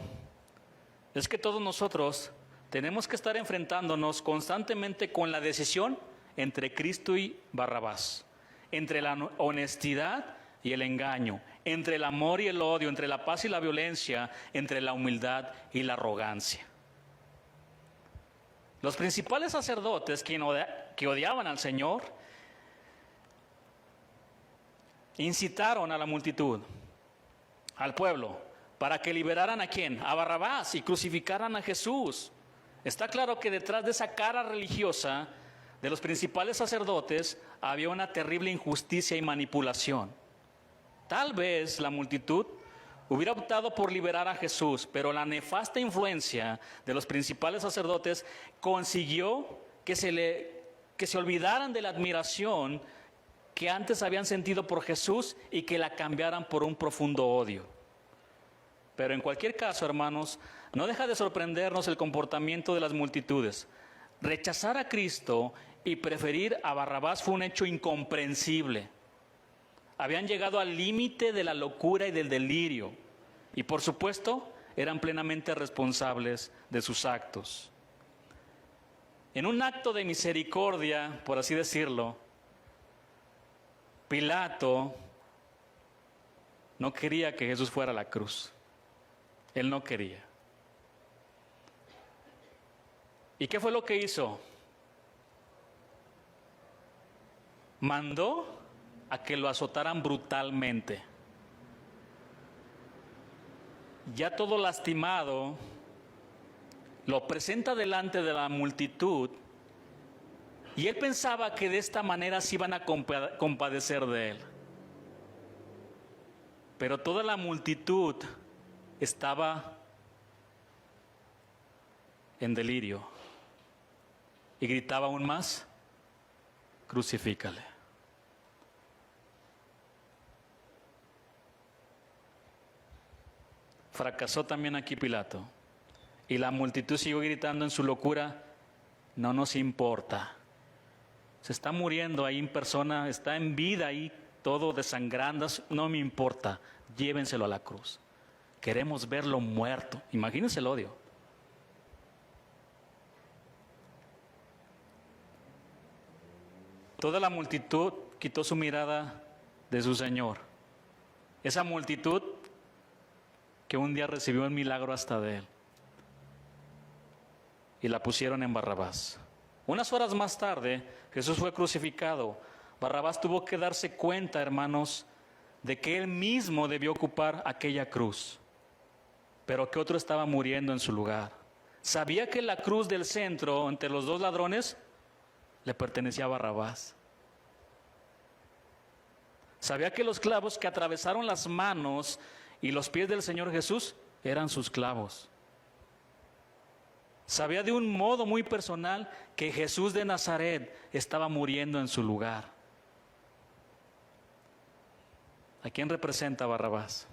es que todos nosotros tenemos que estar enfrentándonos constantemente con la decisión entre Cristo y Barrabás, entre la honestidad y el engaño, entre el amor y el odio, entre la paz y la violencia, entre la humildad y la arrogancia. Los principales sacerdotes que odiaban al Señor incitaron a la multitud, al pueblo, para que liberaran ¿a quién? A Barrabás, y crucificaran a Jesús. Está claro que detrás de esa cara religiosa de los principales sacerdotes había una terrible injusticia y manipulación. Tal vez la multitud hubiera optado por liberar a Jesús, pero la nefasta influencia de los principales sacerdotes consiguió que se olvidaran de la admiración que antes habían sentido por Jesús y que la cambiaran por un profundo odio. Pero en cualquier caso, hermanos, no deja de sorprendernos el comportamiento de las multitudes. Rechazar a Cristo y preferir a Barrabás fue un hecho incomprensible. Habían llegado al límite de la locura y del delirio. Y por supuesto, eran plenamente responsables de sus actos. En un acto de misericordia, por así decirlo, Pilato no quería que Jesús fuera a la cruz. Él no quería. ¿Y qué fue lo que hizo? Mandó a que lo azotaran brutalmente. Ya todo lastimado, lo presenta delante de la multitud y él pensaba que de esta manera se iban a compadecer de él. Pero toda la multitud estaba en delirio y gritaba aún más: crucifícale. Fracasó también aquí Pilato. Y la multitud siguió gritando en su locura: no nos importa. Se está muriendo ahí en persona, está en vida ahí, todo desangrando, no me importa, llévenselo a la cruz. Queremos verlo muerto. Imagínense el odio. Toda la multitud quitó su mirada de su Señor. Esa multitud que un día recibió el milagro hasta de él. Y la pusieron en Barrabás. Unas horas más tarde, Jesús fue crucificado. Barrabás tuvo que darse cuenta, hermanos, de que él mismo debió ocupar aquella cruz, pero que otro estaba muriendo en su lugar. Sabía que la cruz del centro, entre los dos ladrones, le pertenecía a Barrabás. Sabía que los clavos que atravesaron las manos y los pies del Señor Jesús eran sus clavos. Sabía de un modo muy personal que Jesús de Nazaret estaba muriendo en su lugar. ¿A quién representa Barrabás?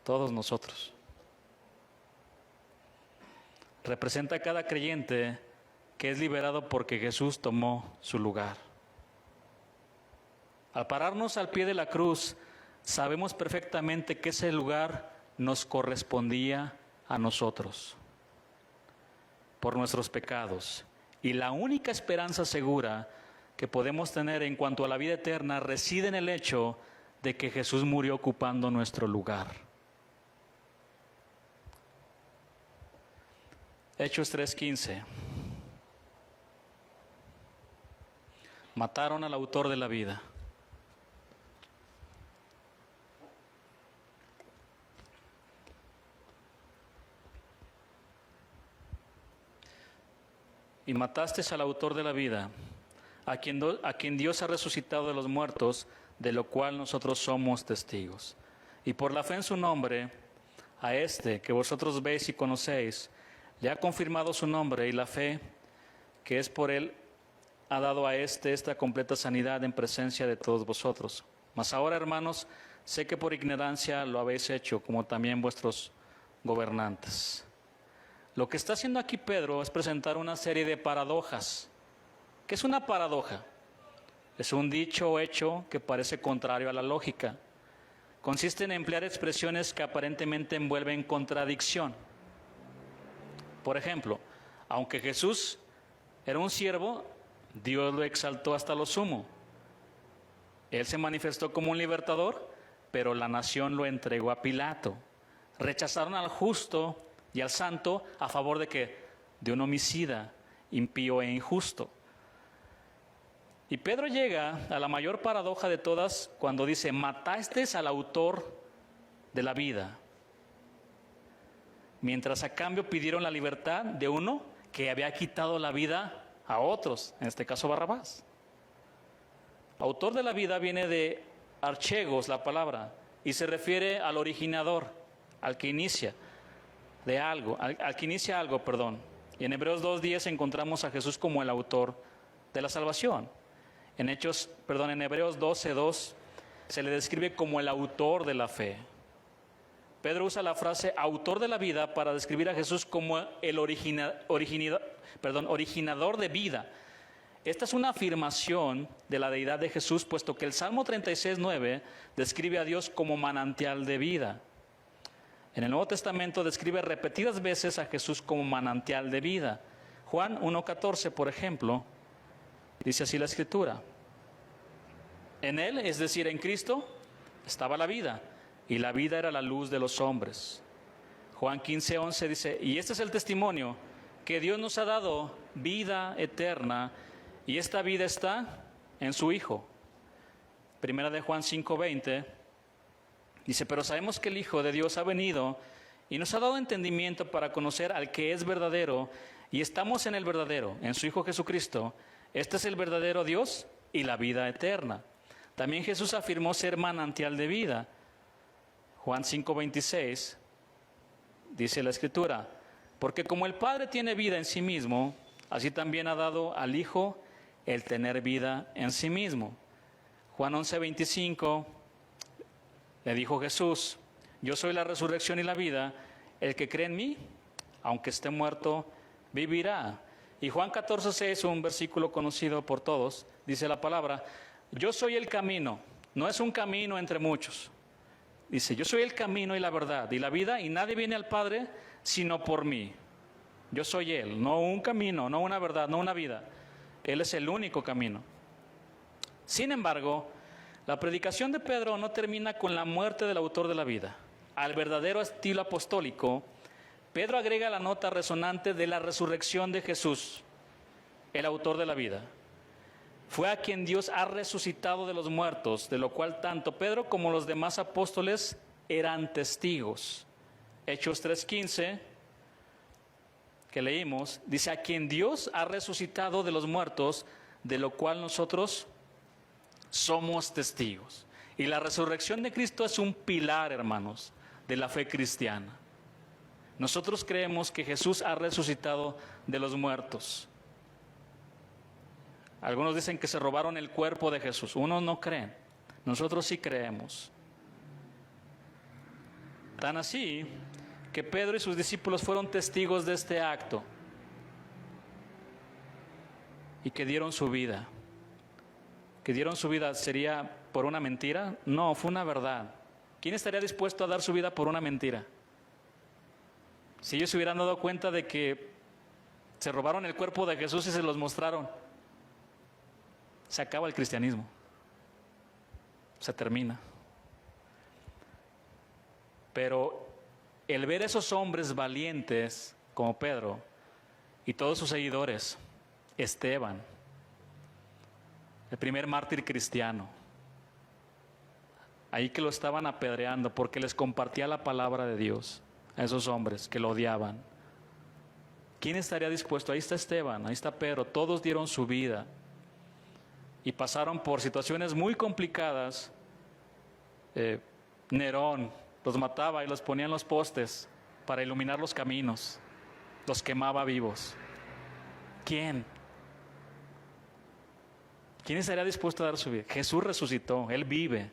Todos nosotros. Representa a cada creyente que es liberado porque Jesús tomó su lugar. Al pararnos al pie de la cruz, sabemos perfectamente que ese lugar nos correspondía a nosotros por nuestros pecados. Y la única esperanza segura que podemos tener en cuanto a la vida eterna reside en el hecho de que Jesús murió ocupando nuestro lugar. Hechos 3:15. Mataron al autor de la vida. Y mataste al autor de la vida, a quien Dios ha resucitado de los muertos, de lo cual nosotros somos testigos. Y por la fe en su nombre, a este que vosotros veis y conocéis, le ha confirmado su nombre, y la fe que es por él ha dado a esta completa sanidad en presencia de todos vosotros. Mas ahora, hermanos, sé que por ignorancia lo habéis hecho, como también vuestros gobernantes. Lo que está haciendo aquí Pedro es presentar una serie de paradojas. ¿Qué es una paradoja? Es un dicho o hecho que parece contrario a la lógica. Consiste en emplear expresiones que aparentemente envuelven contradicción. Por ejemplo, aunque Jesús era un siervo, Dios lo exaltó hasta lo sumo. Él se manifestó como un libertador, pero la nación lo entregó a Pilato. Rechazaron al justo y al santo a favor de ¿qué? De un homicida, impío e injusto. Y Pedro llega a la mayor paradoja de todas cuando dice: mataste al autor de la vida, mientras a cambio pidieron la libertad de uno que había quitado la vida a otros, en este caso Barrabás. Autor de la vida viene de archegos, la palabra, y se refiere al originador, al que inicia de algo, al que inicia algo, perdón. Y en Hebreos 2:10 encontramos a Jesús como el autor de la salvación. En Hebreos 12:2 se le describe como el autor de la fe. Pedro usa la frase autor de la vida para describir a Jesús como el originador de vida. Esta es una afirmación de la deidad de Jesús, puesto que el Salmo 36:9 describe a Dios como manantial de vida. En el Nuevo Testamento describe repetidas veces a Jesús como manantial de vida. Juan 1:14, por ejemplo, dice así la Escritura: en Él, es decir, en Cristo, estaba la vida, y la vida era la luz de los hombres. Juan 15:11 dice: y este es el testimonio, que Dios nos ha dado vida eterna, y esta vida está en su Hijo. Primera de Juan 5:20 dice: pero sabemos que el Hijo de Dios ha venido y nos ha dado entendimiento para conocer al que es verdadero, y estamos en el verdadero, en su Hijo Jesucristo. Este es el verdadero Dios y la vida eterna. También Jesús afirmó ser manantial de vida. Juan 5:26 dice la Escritura: porque como el Padre tiene vida en sí mismo, así también ha dado al Hijo el tener vida en sí mismo. Juan 11:25 le dijo Jesús: yo soy la resurrección y la vida, el que cree en mí, aunque esté muerto, vivirá. Y Juan 14:6, un versículo conocido por todos, dice la palabra: yo soy el camino, no es un camino entre muchos. Dice: yo soy el camino y la verdad y la vida, y nadie viene al Padre sino por mí. Yo soy Él, no un camino, no una verdad, no una vida. Él es el único camino. Sin embargo, la predicación de Pedro no termina con la muerte del autor de la vida. Al verdadero estilo apostólico, Pedro agrega la nota resonante de la resurrección de Jesús, el autor de la vida. Fue a quien Dios ha resucitado de los muertos, de lo cual tanto Pedro como los demás apóstoles eran testigos. Hechos 3:15, que leímos, dice: a quien Dios ha resucitado de los muertos, de lo cual nosotros somos testigos. Y la resurrección de Cristo es un pilar, hermanos, de la fe cristiana. Nosotros creemos que Jesús ha resucitado de los muertos. Algunos dicen que se robaron el cuerpo de Jesús. Unos no creen. Nosotros sí creemos. Tan así que Pedro y sus discípulos fueron testigos de este acto y que dieron su vida. ¿Que dieron su vida sería por una mentira? No, fue una verdad. ¿Quién estaría dispuesto a dar su vida por una mentira? Si ellos se hubieran dado cuenta de que se robaron el cuerpo de Jesús y se los mostraron, se acaba el cristianismo. Se termina. Pero el ver esos hombres valientes como Pedro y todos sus seguidores, Esteban, el primer mártir cristiano, ahí que lo estaban apedreando porque les compartía la palabra de Dios a esos hombres que lo odiaban. ¿Quién estaría dispuesto? Ahí está Esteban, ahí está Pedro, todos dieron su vida y pasaron por situaciones muy complicadas. Nerón los mataba y los ponía en los postes para iluminar los caminos, los quemaba vivos. ¿Quién estaría dispuesto a dar su vida? Jesús resucitó, Él vive.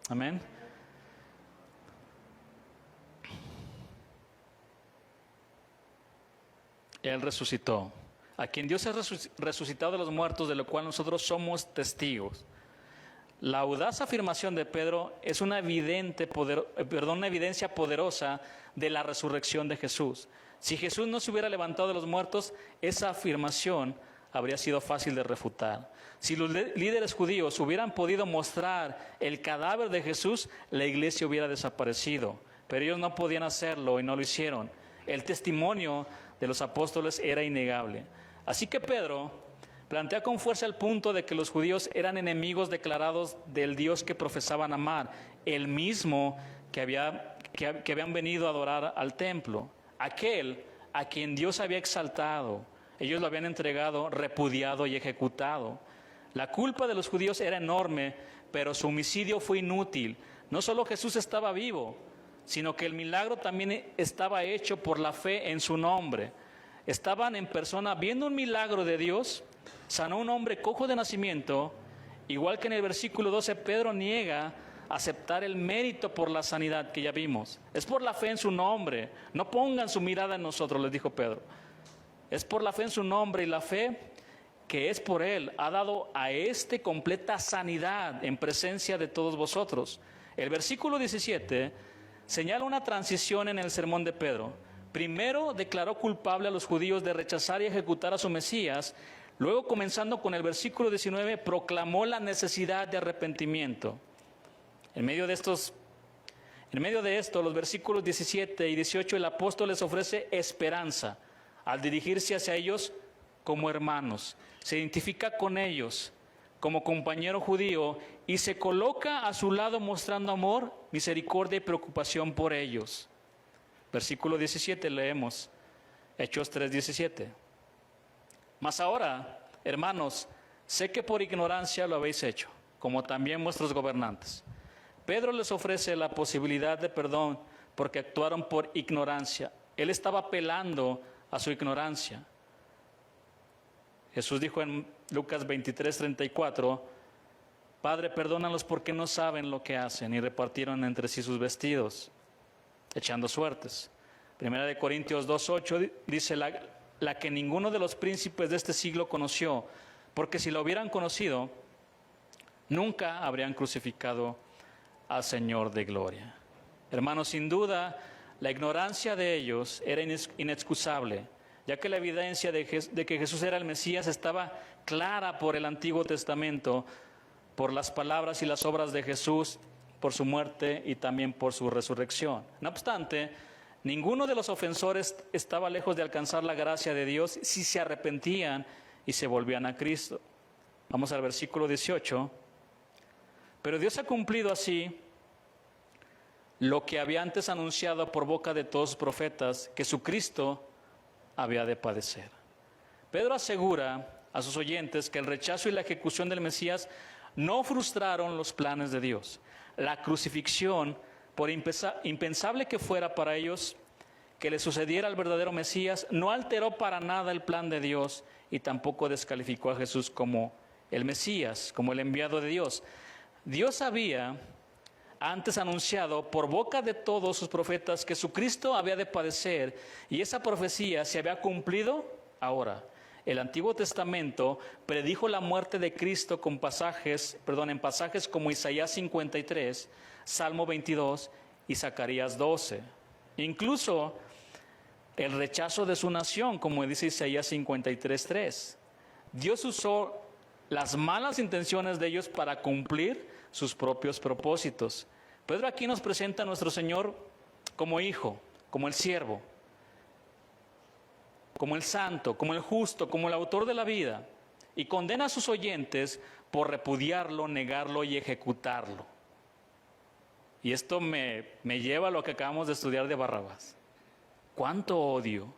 Amén. Él resucitó. A quien Dios ha resucitado de los muertos, de lo cual nosotros somos testigos. La audaz afirmación de Pedro es una evidencia poderosa de la resurrección de Jesús. Si Jesús no se hubiera levantado de los muertos, esa afirmación habría sido fácil de refutar. Si los líderes judíos hubieran podido mostrar el cadáver de Jesús, la iglesia hubiera desaparecido. Pero ellos no podían hacerlo y no lo hicieron. El testimonio de los apóstoles era innegable. Así que Pedro plantea con fuerza el punto de que los judíos eran enemigos declarados del Dios que profesaban amar, el mismo que habían venido a adorar al templo, aquel a quien Dios había exaltado. Ellos lo habían entregado, repudiado y ejecutado. La culpa de los judíos era enorme, pero su homicidio fue inútil. No solo Jesús estaba vivo, sino que el milagro también estaba hecho por la fe en su nombre. Estaban en persona viendo un milagro de Dios. Sanó un hombre cojo de nacimiento. Igual que en el versículo 12, Pedro niega aceptar el mérito por la sanidad que ya vimos. Es por la fe en su nombre. No pongan su mirada en nosotros, les dijo Pedro. Es por la fe en su nombre, y la fe que es por Él, ha dado a éste completa sanidad en presencia de todos vosotros. El versículo 17 señala una transición en el sermón de Pedro. Primero declaró culpable a los judíos de rechazar y ejecutar a su Mesías. Luego, comenzando con el versículo 19, proclamó la necesidad de arrepentimiento. En medio de esto, los versículos 17 y 18, el apóstol les ofrece esperanza al dirigirse hacia ellos como hermanos. Se identifica con ellos como compañero judío y se coloca a su lado mostrando amor, misericordia y preocupación por ellos. Versículo 17 leemos, Hechos 3:17. Mas ahora, hermanos, sé que por ignorancia lo habéis hecho, como también vuestros gobernantes. Pedro les ofrece la posibilidad de perdón porque actuaron por ignorancia. Él estaba apelando a su ignorancia. Jesús dijo en Lucas 23:34, Padre, perdónalos porque no saben lo que hacen, y repartieron entre sí sus vestidos, echando suertes. Primera de Corintios 2:8 dice, la que ninguno de los príncipes de este siglo conoció, porque si lo hubieran conocido, nunca habrían crucificado al Señor de gloria. Hermanos, sin duda, la ignorancia de ellos era inexcusable, ya que la evidencia de que Jesús era el Mesías estaba clara por el Antiguo Testamento, por las palabras y las obras de Jesús, por su muerte y también por su resurrección. No obstante, ninguno de los ofensores estaba lejos de alcanzar la gracia de Dios si se arrepentían y se volvían a Cristo. Vamos al versículo 18. Pero Dios ha cumplido así lo que había antes anunciado por boca de todos los profetas, que su Cristo había de padecer. Pedro asegura a sus oyentes que el rechazo y la ejecución del Mesías no frustraron los planes de Dios. La crucifixión, por impensable que fuera para ellos que le sucediera al verdadero Mesías, no alteró para nada el plan de Dios y tampoco descalificó a Jesús como el Mesías, como el enviado de Dios. Dios había antes anunciado por boca de todos sus profetas que su Cristo había de padecer, y esa profecía se había cumplido ahora. El Antiguo Testamento predijo la muerte de Cristo en pasajes como Isaías 53, Salmo 22 y Zacarías 12. Incluso el rechazo de su nación, como dice Isaías 53:3. Dios usó las malas intenciones de ellos para cumplir sus propios propósitos. Pedro aquí nos presenta a nuestro Señor como hijo, como el siervo, como el santo, como el justo, como el autor de la vida, y condena a sus oyentes por repudiarlo, negarlo y ejecutarlo. Y esto me lleva a lo que acabamos de estudiar de Barrabás. ¿Cuánto odio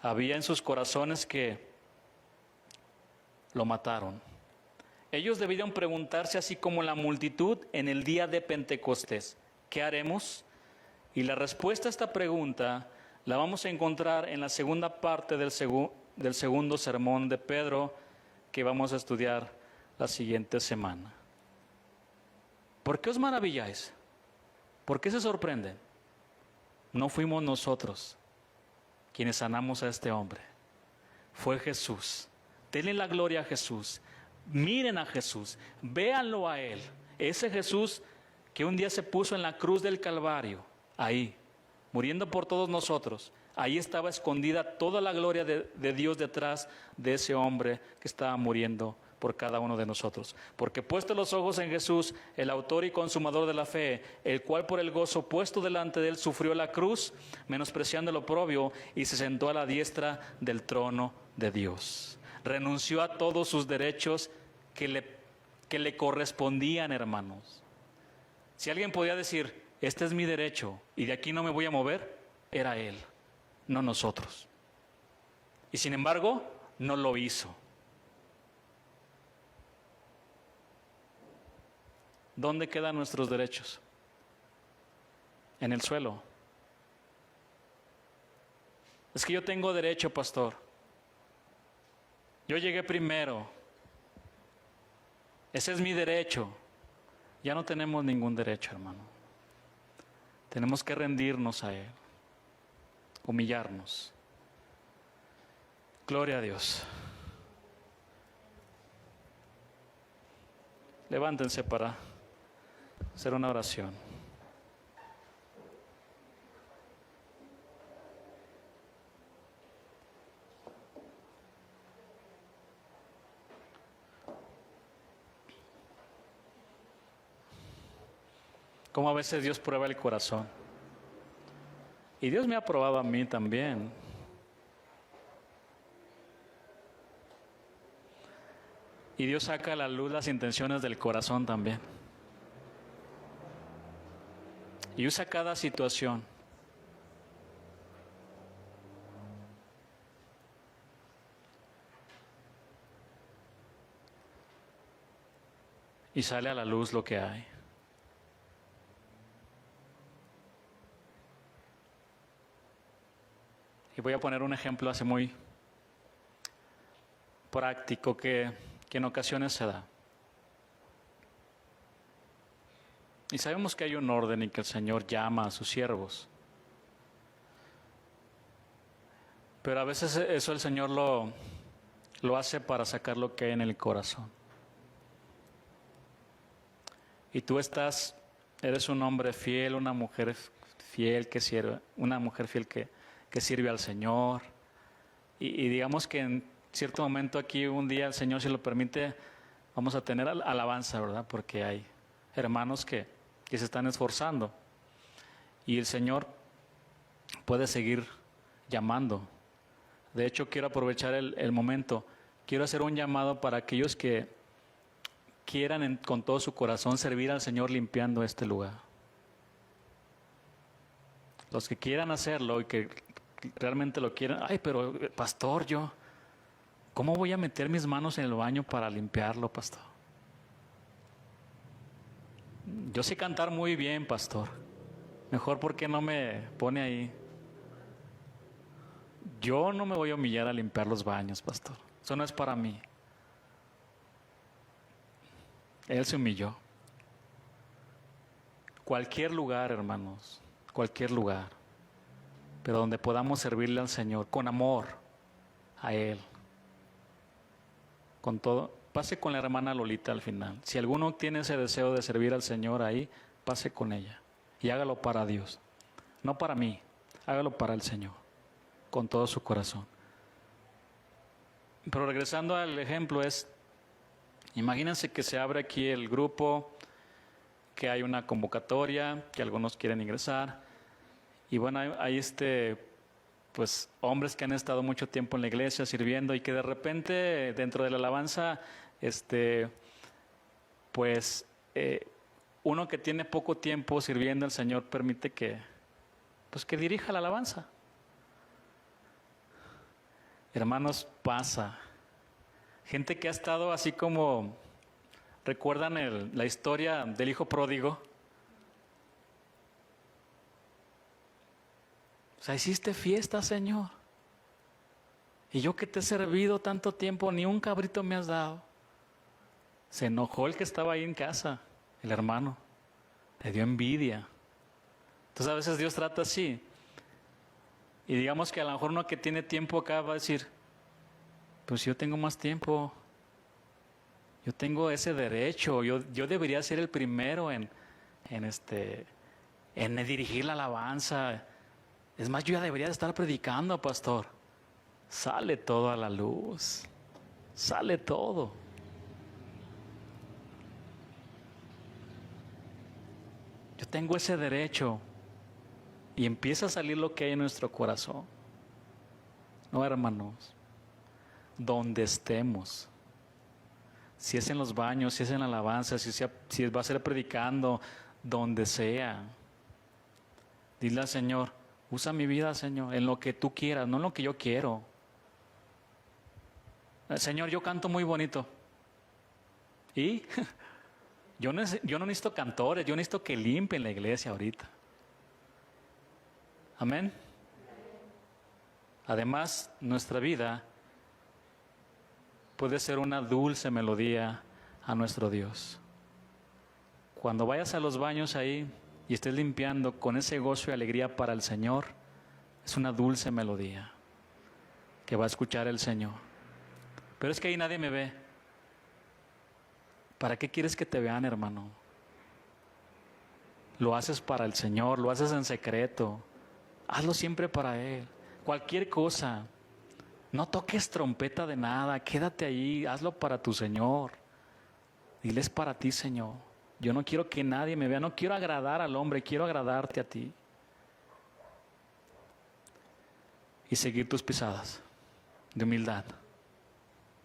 había en sus corazones que lo mataron? Ellos debieron preguntarse, así como la multitud en el día de Pentecostés, ¿qué haremos? Y la respuesta a esta pregunta la vamos a encontrar en la segunda parte del segundo sermón de Pedro, que vamos a estudiar la siguiente semana. ¿Por qué os maravilláis? ¿Por qué se sorprenden? No fuimos nosotros quienes sanamos a este hombre. Fue Jesús. Denle la gloria a Jesús. Miren a Jesús. Véanlo a Él. Ese Jesús que un día se puso en la cruz del Calvario, ahí, muriendo por todos nosotros. Ahí estaba escondida toda la gloria de Dios detrás de ese hombre que estaba muriendo por cada uno de nosotros. Porque puestos los ojos en Jesús, el autor y consumador de la fe, el cual por el gozo puesto delante de él sufrió la cruz, menospreciando el oprobio, y se sentó a la diestra del trono de Dios. Renunció a todos sus derechos que le correspondían, hermanos. Si alguien podía decir, este es mi derecho y de aquí no me voy a mover, era él, no nosotros. Y sin embargo, no lo hizo. ¿Dónde quedan nuestros derechos? En el suelo. Es que yo tengo derecho, pastor. Yo llegué primero. Ese es mi derecho. Ya no tenemos ningún derecho, hermano. Tenemos que rendirnos a Él, humillarnos Gloria a Dios. Levántense para hacer una oración. Como a veces Dios prueba el corazón. Y Dios me ha probado a mí también. Y Dios saca a la luz las intenciones del corazón también. Y usa cada situación. Y sale a la luz lo que hay. Y voy a poner un ejemplo así muy práctico que en ocasiones se da. Y sabemos que hay un orden y que el Señor llama a sus siervos. Pero a veces eso el Señor lo hace para sacar lo que hay en el corazón. Y tú eres un hombre fiel, una mujer fiel que sirve, una mujer fiel que sirve al Señor. Y digamos que en cierto momento aquí un día el Señor, si lo permite, vamos a tener alabanza, ¿verdad? Porque hay hermanos que se están esforzando. Y el Señor puede seguir llamando. De hecho, quiero aprovechar el momento. Quiero hacer un llamado para aquellos que quieran con todo su corazón servir al Señor limpiando este lugar. Los que quieran hacerlo y que realmente lo quieran. Ay, pero pastor, ¿cómo voy a meter mis manos en el baño para limpiarlo, pastor? Yo sé cantar muy bien, pastor. Mejor, ¿por qué no me pone ahí? Yo no me voy a humillar a limpiar los baños, pastor. Eso no es para mí. Él se humilló. Cualquier lugar, hermanos, cualquier lugar, pero donde podamos servirle al Señor con amor a Él, con todo. Pase con la hermana Lolita al final. Si alguno tiene ese deseo de servir al Señor ahí, pase con ella y hágalo para Dios, no para mí, hágalo para el Señor, con todo su corazón. Pero regresando al ejemplo imagínense que se abre aquí el grupo, que hay una convocatoria, que algunos quieren ingresar, y bueno, hay pues hombres que han estado mucho tiempo en la iglesia sirviendo y que de repente dentro de la alabanza, pues uno que tiene poco tiempo sirviendo al Señor permite que dirija la alabanza. Hermanos, pasa. Gente que ha estado así como, ¿recuerdan la historia del hijo pródigo? O sea, hiciste fiesta, Señor. Y yo que te he servido tanto tiempo, ni un cabrito me has dado. Se enojó el que estaba ahí en casa, el hermano. Le dio envidia. Entonces a veces Dios trata así. Y digamos que a lo mejor uno que tiene tiempo acá va a decir, pues yo tengo más tiempo. Yo tengo ese derecho. Yo debería ser el primero en dirigir la alabanza. Es más, yo ya debería de estar predicando, pastor. Sale todo a la luz. Sale todo. Yo tengo ese derecho. Y empieza a salir lo que hay en nuestro corazón. No, hermanos. Donde estemos. Si es en los baños, si es en la alabanza, si va a ser predicando, donde sea. Dile al Señor, usa mi vida, Señor, en lo que tú quieras, no en lo que yo quiero. Señor, yo canto muy bonito. ¿Y? Yo no necesito cantores, yo necesito que limpien la iglesia ahorita. Amén. Además, nuestra vida puede ser una dulce melodía a nuestro Dios. Cuando vayas a los baños ahí y estés limpiando con ese gozo y alegría para el Señor, es una dulce melodía. que va a escuchar el Señor. Pero es que ahí nadie me ve. ¿Para qué quieres que te vean, hermano? Lo haces para el Señor, lo haces en secreto. Hazlo siempre para Él. Cualquier cosa. No toques trompeta de nada, quédate ahí, hazlo para tu Señor. Diles para ti, Señor. Yo no quiero que nadie me vea, no quiero agradar al hombre, quiero agradarte a ti. Y seguir tus pisadas de humildad,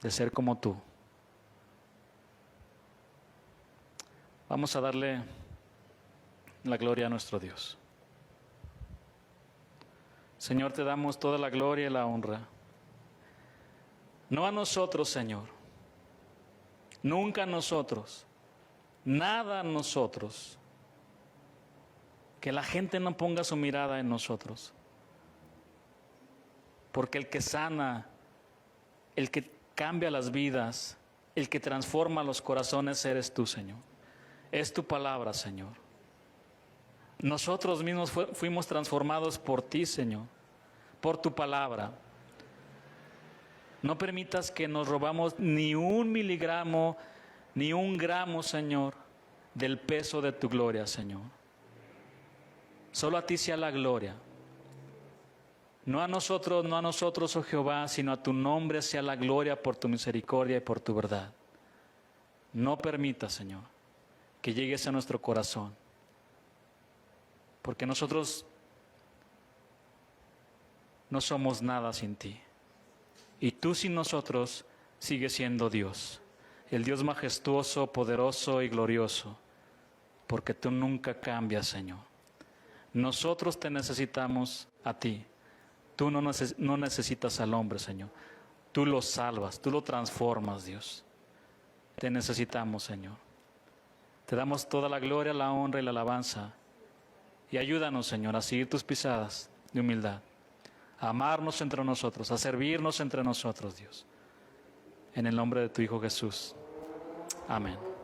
de ser como tú. Vamos a darle la gloria a nuestro Dios. Señor, te damos toda la gloria y la honra. No a nosotros, Señor. Nunca a nosotros. Nada a nosotros. Que la gente no ponga su mirada en nosotros. Porque el que sana, el que cambia las vidas, el que transforma los corazones eres tú, Señor. Es tu palabra, Señor. Nosotros mismos fuimos transformados por ti, Señor, por tu palabra. No permitas que nos robamos ni un miligramo, ni un gramo, Señor, del peso de tu gloria, Señor. Solo a ti sea la gloria. No a nosotros, oh Jehová, sino a tu nombre sea la gloria por tu misericordia y por tu verdad. No permitas, Señor, que llegues a nuestro corazón. Porque nosotros no somos nada sin ti. Y tú sin nosotros sigues siendo Dios. El Dios majestuoso, poderoso y glorioso. Porque tú nunca cambias, Señor. Nosotros te necesitamos a ti. Tú no necesitas al hombre, Señor. Tú lo salvas, tú lo transformas, Dios. Te necesitamos, Señor. Te damos toda la gloria, la honra y la alabanza. Y ayúdanos, Señor, a seguir tus pisadas de humildad. A amarnos entre nosotros, a servirnos entre nosotros, Dios. En el nombre de tu Hijo Jesús. Amén.